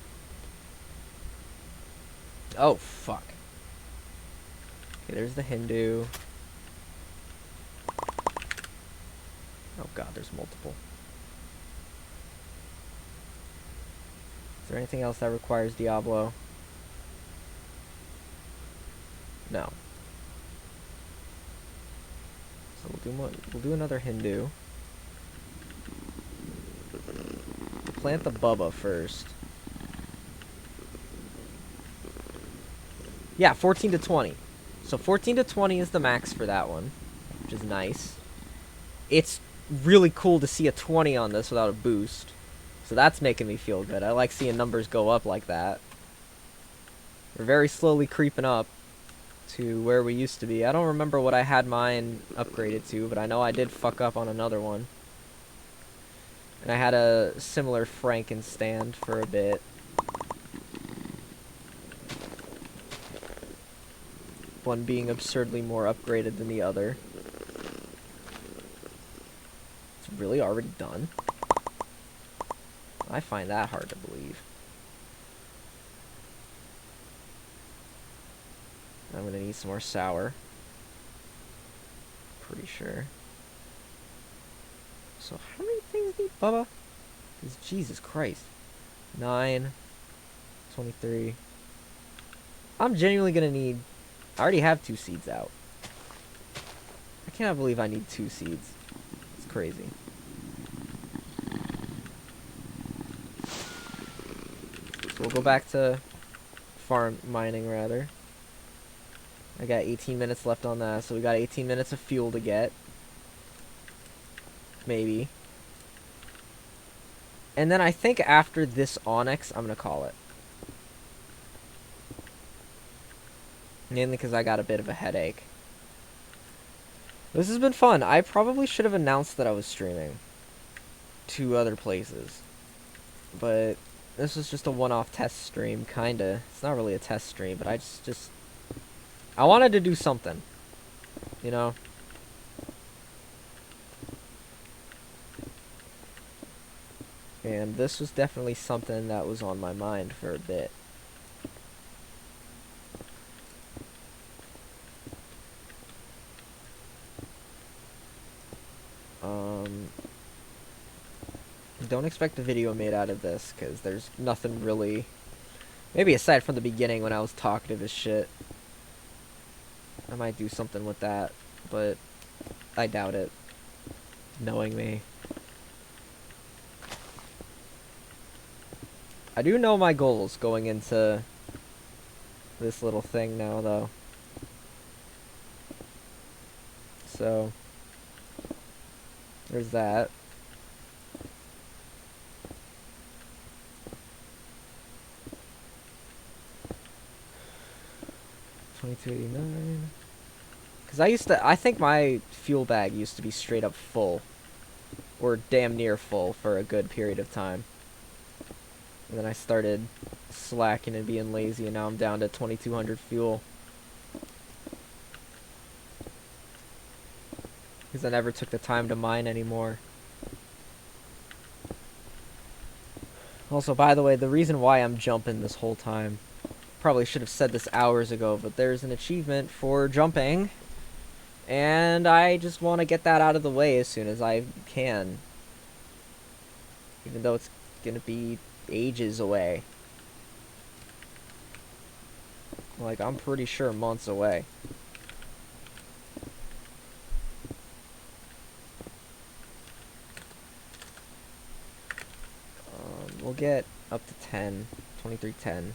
Oh, fuck. Okay, there's the Hindu. Oh god, there's multiple. Is there anything else that requires Diablo? No. So we'll do another Hindu. We'll plant the Bubba first. Yeah, 14 to 20. So 14 to 20 is the max for that one, which is nice. It's really cool to see a 20 on this without a boost. So that's making me feel good. I like seeing numbers go up like that. We're very slowly creeping up to where we used to be. I don't remember what I had mine upgraded to, but I know I did fuck up on another one. And I had a similar Frankenstand for a bit. One being absurdly more upgraded than the other. It's really already done? I find that hard to believe. I'm gonna need some more sour. Pretty sure. So how many things need Bubba? Because Jesus Christ. 9, 23. I'm genuinely gonna need... I already have 2 seeds out. I cannot believe I need 2 seeds. It's crazy. So we'll go back to farm mining, rather. I got 18 minutes left on that, so we got 18 minutes of fuel to get. Maybe. And then I think after this Onyx, I'm gonna call it. Mainly because I got a bit of a headache. This has been fun. I probably should have announced that I was streaming to other places. But this was just a one-off test stream, kinda. It's not really a test stream, but I just... I wanted to do something. You know? And this was definitely something that was on my mind for a bit. Don't expect a video made out of this, because there's nothing really... Maybe aside from the beginning when I was talkative as shit. I might do something with that, but I doubt it. Knowing me. I do know my goals going into this little thing now, though. So, there's that. $22.89. Because I think my fuel bag used to be straight up full. Or damn near full for a good period of time. And then I started slacking and being lazy, and now I'm down to 2200 fuel. Because I never took the time to mine anymore. Also, by the way, the reason why I'm jumping this whole time... Probably should have said this hours ago, but there's an achievement for jumping. And I just want to get that out of the way as soon as I can. Even though it's going to be ages away. Like, I'm pretty sure months away. We'll get up to 10. 2310.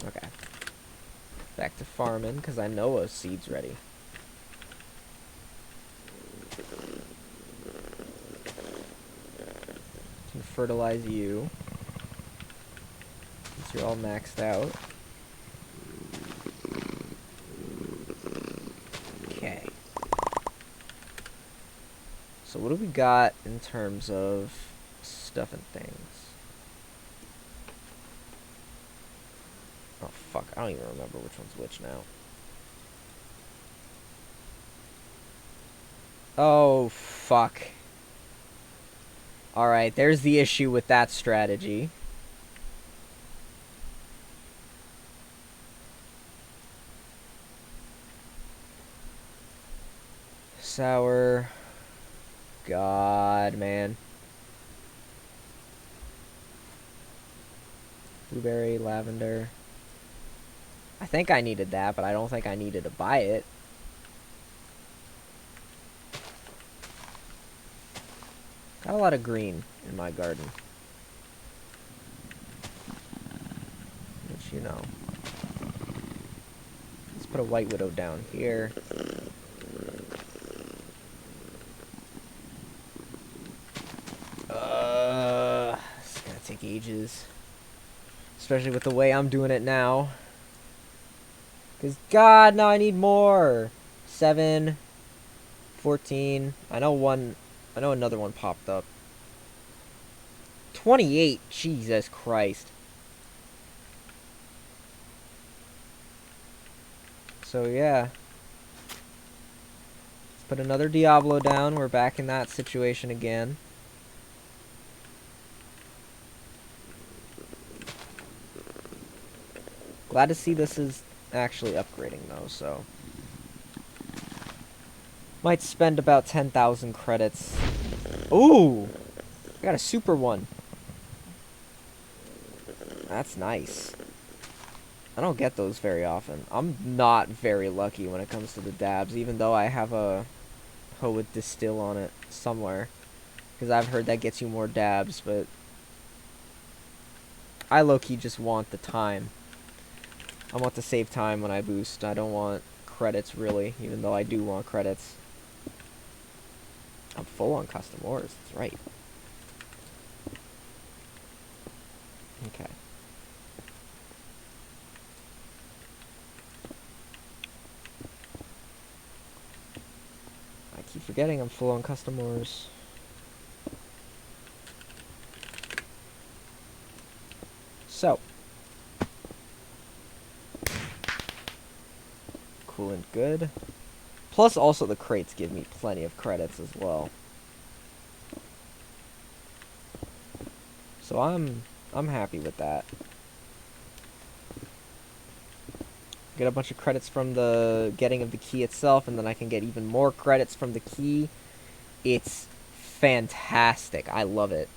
Okay. Back to farming, because I know a seed's ready. Can fertilize you. Since you're all maxed out. Okay. So what do we got in terms of stuff and things? Oh fuck, I don't even remember which one's which now. Oh fuck. Alright, there's the issue with that strategy. Sour. God, man. Blueberry, lavender. I think I needed that, but I don't think I needed to buy it. Got a lot of green in my garden. Which, you know. Let's put a white widow down here. It's gonna take ages. Especially with the way I'm doing it now. Because, God, now I need more. 7, 14. I know another one popped up. 28. Jesus Christ. So, yeah. Let's put another Diablo down. We're back in that situation again. Glad to see this is actually upgrading, though, so... Might spend about 10,000 credits. Ooh! I got a super one. That's nice. I don't get those very often. I'm not very lucky when it comes to the dabs, even though I have a hoe with distill on it somewhere. Because I've heard that gets you more dabs, but... I low-key just want the time. I want to save time when I boost. I don't want credits, really, even though I do want credits. I'm full on custom ores, that's right. Okay. I keep forgetting I'm full on custom ores. So. Cool and good. Plus, also, the crates give me plenty of credits as well. So I'm happy with that. Get a bunch of credits from the getting of the key itself, and then I can get even more credits from the key. It's fantastic. I love it.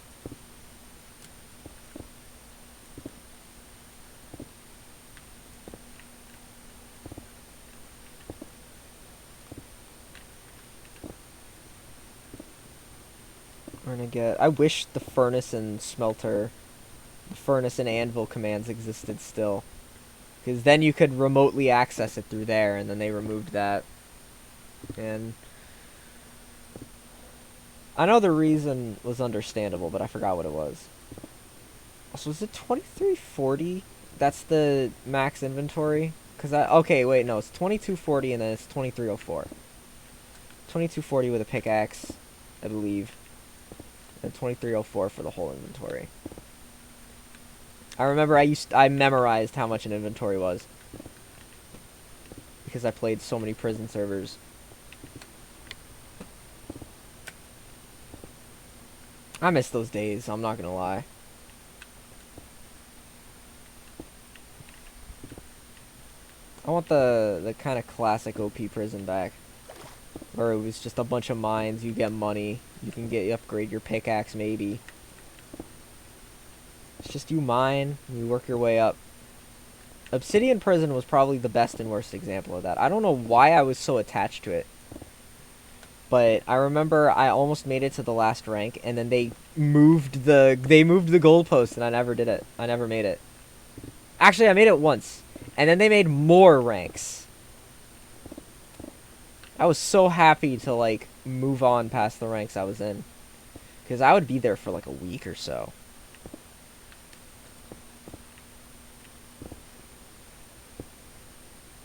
We're gonna get... I wish the furnace and smelter... The furnace and anvil commands existed still. Because then you could remotely access it through there, and then they removed that. And... I know the reason was understandable, but I forgot what it was. So is it 2340? That's the max inventory? Because okay, wait, no, it's 2240 and then it's 2304. 2240 with a pickaxe, I believe. And 2304 for the whole inventory. I remember I memorized how much an inventory was. Because I played so many prison servers. I miss those days, I'm not gonna lie. I want the kind of classic OP prison back. Where it was just a bunch of mines, you get money, you can upgrade your pickaxe maybe. It's just you mine, you work your way up. Obsidian Prison was probably the best and worst example of that. I don't know why I was so attached to it. But I remember I almost made it to the last rank, and then they moved the goalpost, and I never did it. I never made it. Actually, I made it once, and then they made more ranks. I was so happy to, like, move on past the ranks I was in. Because I would be there for like a week or so.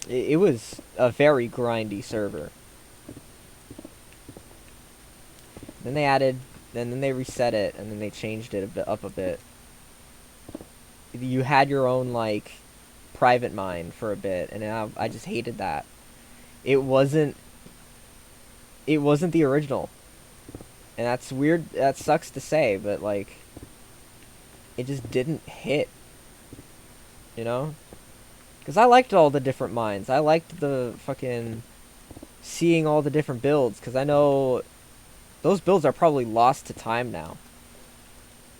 It was a very grindy server. Then they added, and then they reset it, and then they changed it up a bit. You had your own, like, private mine for a bit, and I just hated that. It wasn't the original. And that's weird, that sucks to say, but, like, it just didn't hit. You know? Because I liked all the different mines. I liked the fucking seeing all the different builds, because I know those builds are probably lost to time now.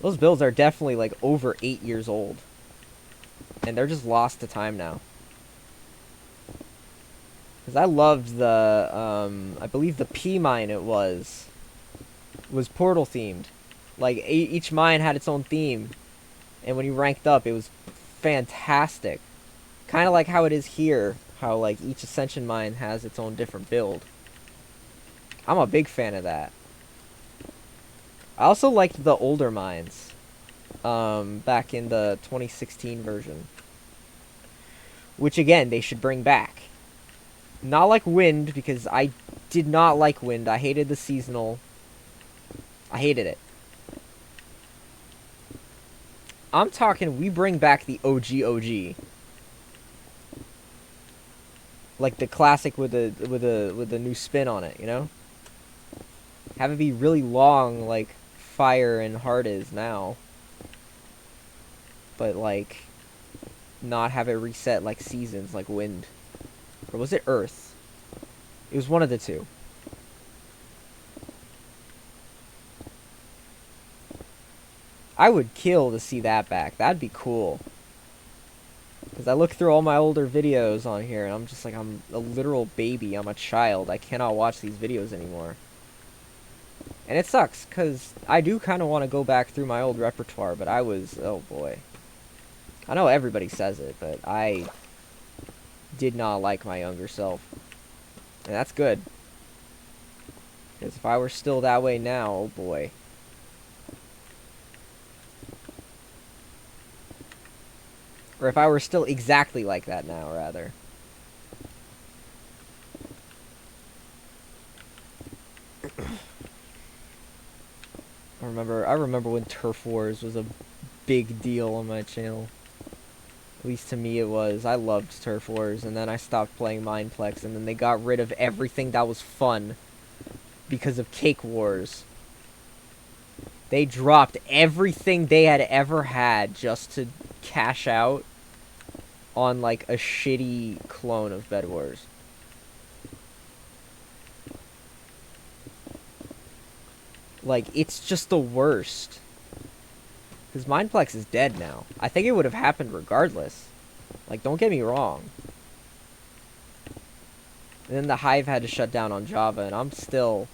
Those builds are definitely, like, over 8 years old. And they're just lost to time now. Because I loved the, I believe the P mine it was Portal themed. Like, each mine had its own theme. And when you ranked up, it was fantastic. Kind of like how it is here. How, like, each Ascension mine has its own different build. I'm a big fan of that. I also liked the older mines. Back in the 2016 version. Which, again, they should bring back. Not like Wind, because I did not like Wind. I hated the seasonal. I hated it. I'm talking, we bring back the OG. Like the classic with a new spin on it, you know? Have it be really long, like Fire and Heart is now. But, like, not have it reset like Seasons, like Wind. Or was it Earth? It was one of the two. I would kill to see that back. That'd be cool. Because I look through all my older videos on here, and I'm just like, I'm a literal baby. I'm a child. I cannot watch these videos anymore. And it sucks, because I do kind of want to go back through my old repertoire, but I was, oh boy. I know everybody says it, but I did not like my younger self. And that's good. Because if I were still that way now, oh boy. Or if I were still exactly like that now, rather. I remember when Turf Wars was a big deal on my channel. At least to me it was. I loved Turf Wars, and then I stopped playing Mineplex, and then they got rid of everything that was fun because of Cake Wars. They dropped everything they had ever had just to cash out on, like, a shitty clone of Bed Wars. Like, it's just the worst. Because Mineplex is dead now. I think it would have happened regardless. Like, don't get me wrong. And then the Hive had to shut down on Java, and I'm still...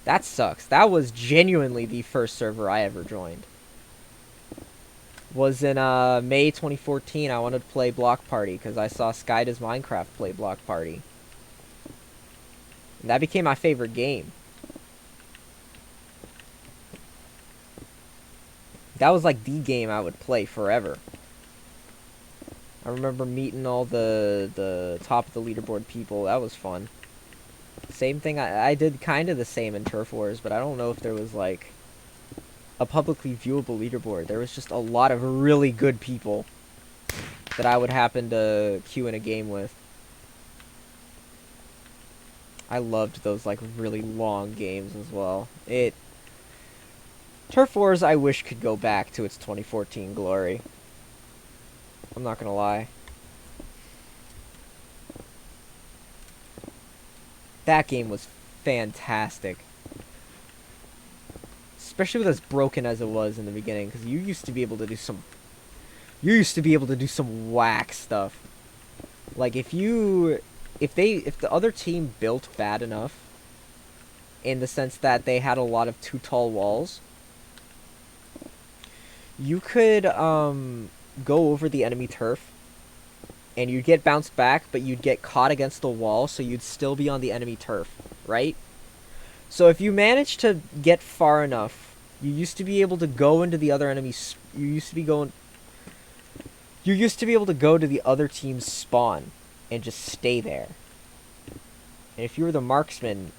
That sucks. That was genuinely the first server I ever joined. Was in May 2014. I wanted to play Block Party because I saw Sky Does Minecraft play Block Party. And that became my favorite game. That was like the game I would play forever. I remember meeting all the top of the leaderboard people. That was fun. Same thing, I did kind of the same in Turf Wars, but I don't know if there was, like, a publicly viewable leaderboard. There was just a lot of really good people that I would happen to queue in a game with. I loved those, like, really long games as well. Turf Wars, I wish could go back to its 2014 glory. I'm not gonna lie. That game was fantastic. Especially with as broken as it was in the beginning, because you used to be able to do some... You used to be able to do some whack stuff. Like, if the other team built bad enough, in the sense that they had a lot of too tall walls, you could, go over the enemy turf, and you'd get bounced back, but you'd get caught against the wall, so you'd still be on the enemy turf, right? So if you managed to get far enough You used to be able to go into the other enemy's... You used to be able to go to the other team's spawn and just stay there. And if you were the marksman,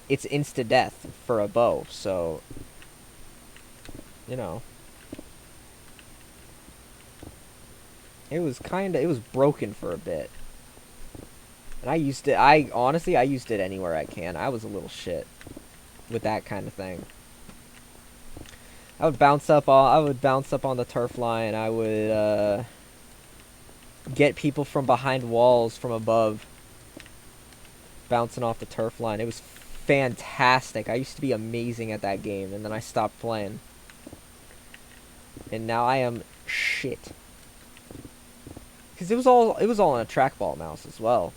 it's insta-death for a bow, so... You know. It was broken for a bit. And I used it, honestly, I used it anywhere I can. I was a little shit with that kind of thing. I would bounce up on the turf line. I would, get people from behind walls from above. Bouncing off the turf line. It was fantastic. I used to be amazing at that game, and then I stopped playing. And now I am shit. Because it was all on a trackball mouse as well,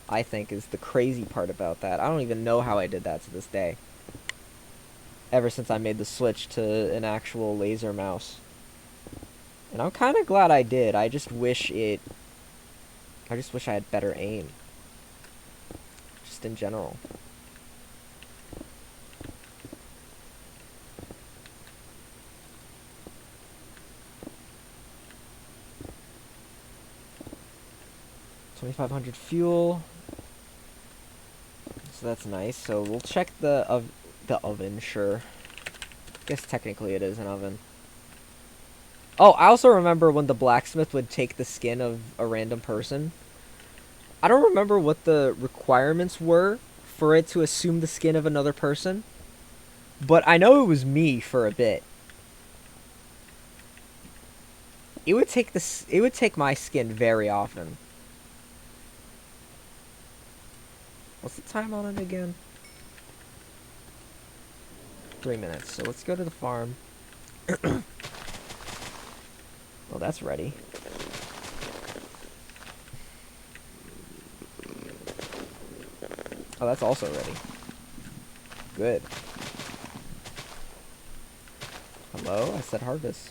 I think, is the crazy part about that. I don't even know how I did that to this day. Ever since I made the switch to an actual laser mouse. And I'm kind of glad I did. I just wish I had better aim. Just in general. $2,500 fuel. So that's nice. So we'll check the oven, sure. I guess technically it is an oven. Oh, I also remember when the blacksmith would take the skin of a random person. I don't remember what the requirements were for it to assume the skin of another person. But I know it was me for a bit. It would take my skin very often. What's the time on it again? 3 minutes. So let's go to the farm. Oh, that's ready. Oh, that's also ready. Good. Hello? I said harvest.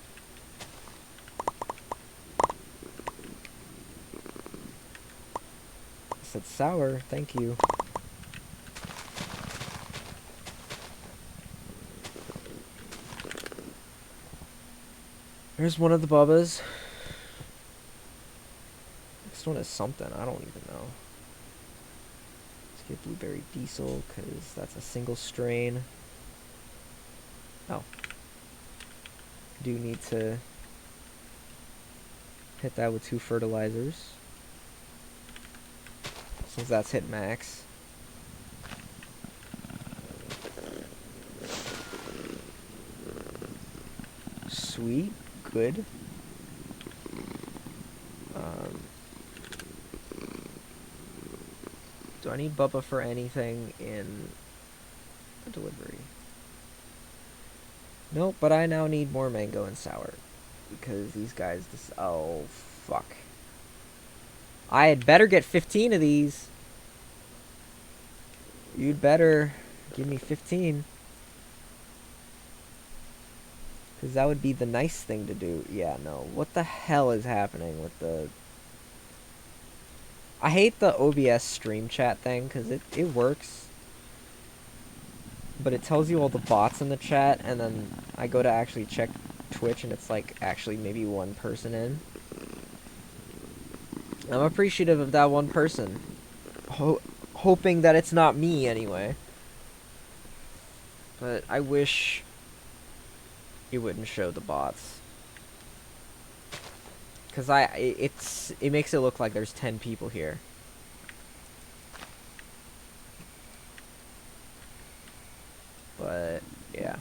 I said sour. Thank you. There's one of the bubbas. Next one is something. I don't even know. Let's get blueberry diesel, because that's a single strain. Oh. Do need to hit that with 2 fertilizers. Since that's hit max. Sweet. Good. Do I need Bubba for anything in the delivery? Nope, but I now need more mango and sour. Because these guys... oh, fuck. I had better get 15 of these. You'd better give me 15. Because that would be the nice thing to do. Yeah, no. What the hell is happening with the... I hate the OBS stream chat thing, because it works. But it tells you all the bots in the chat, and then I go to actually check Twitch, and it's like actually maybe one person in. I'm appreciative of that one person. Hoping that it's not me, anyway. But I wish it wouldn't show the bots. Because it makes it look like there's 10 people here. But, yeah.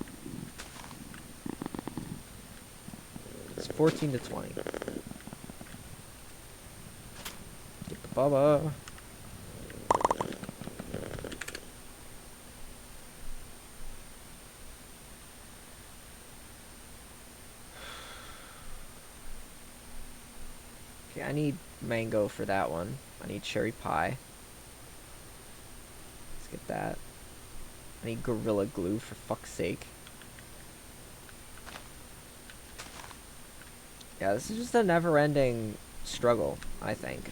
It's 14 to 20. Get the Bubba. Okay, I need mango for that one. I need cherry pie. Let's get that. I need Gorilla Glue, for fuck's sake. Yeah, this is just a never-ending struggle, I think.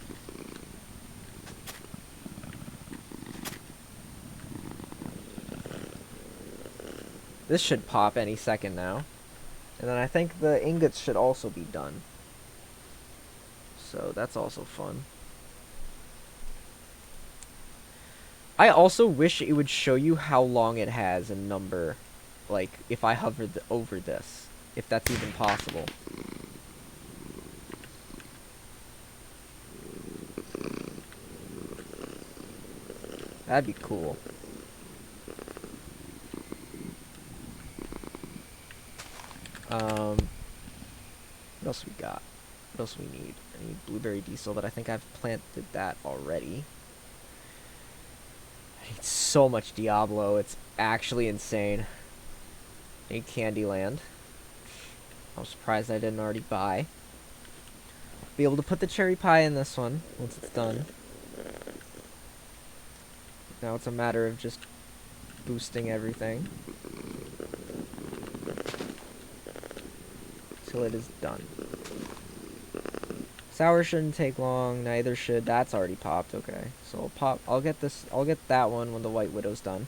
This should pop any second now. And then I think the ingots should also be done. So that's also fun. I also wish it would show you how long it has in number. Like, if I hover over this. If that's even possible. That'd be cool. What else we got? What else we need? I need blueberry diesel, but I think I've planted that already. I need so much Diablo, it's actually insane. I need Candyland. I'm surprised I didn't already buy. Be able to put the cherry pie in this one once it's done. Now it's a matter of just boosting everything till it is done. Sour shouldn't take long, neither should. That's already popped, okay. So I'll get that one when the White Widow's done.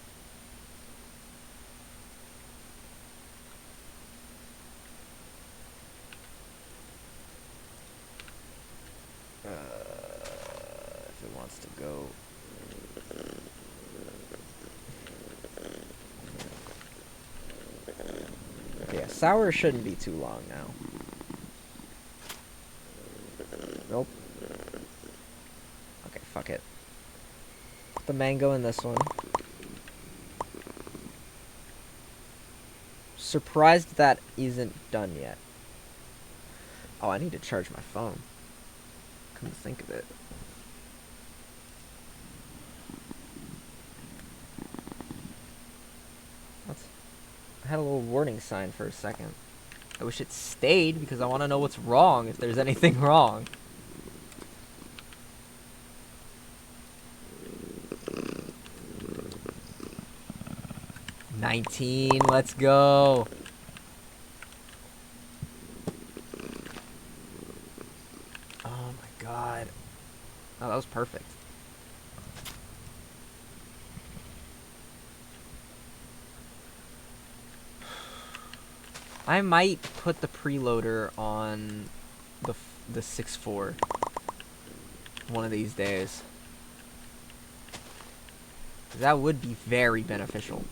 If it wants to go. Okay, yeah, sour shouldn't be too long now. Nope. Okay, fuck it. Put the mango in this one. Surprised that isn't done yet. Oh, I need to charge my phone. Come to think of it. I had a little warning sign for a second. I wish it stayed because I want to know what's wrong, if there's anything wrong. $19, let's go. Oh my god. Oh, that was perfect. I might put the preloader on the 6.4 one of these days. That would be very beneficial.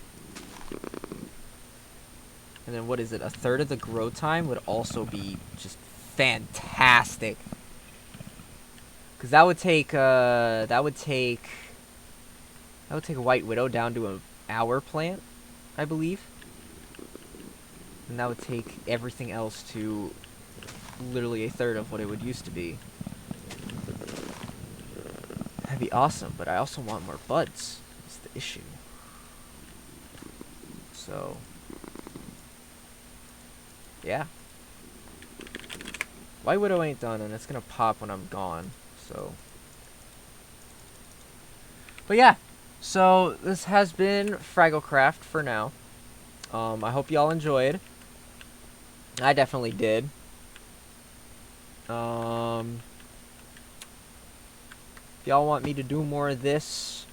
And then what is it? A third of the grow time would also be just fantastic. Because that would take a White Widow down to an hour plant, I believe. And that would take everything else to literally a third of what it would used to be. That'd be awesome, but I also want more buds. That's the issue. So, yeah. White Widow ain't done, and it's gonna pop when I'm gone, so. But yeah, so this has been FraggleCraft for now. I hope y'all enjoyed. I definitely did. If y'all want me to do more of this,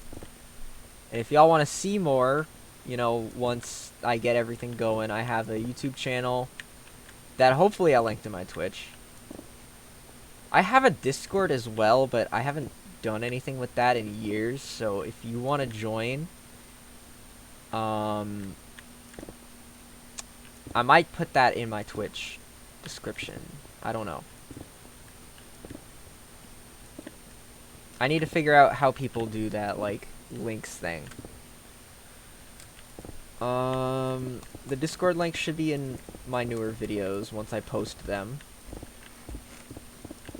and if y'all want to see more, you know, once I get everything going, I have a YouTube channel that hopefully I'll link to my Twitch. I have a Discord as well, but I haven't done anything with that in years, so if you want to join, I might put that in my Twitch description. I don't know. I need to figure out how people do that, like, links thing. The Discord link should be in my newer videos once I post them.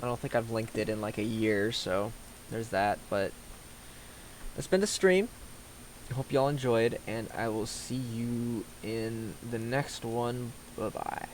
I don't think I've linked it in like a year, so there's that, but it's been the stream. I hope y'all enjoyed, and I will see you in the next one. Bye-bye.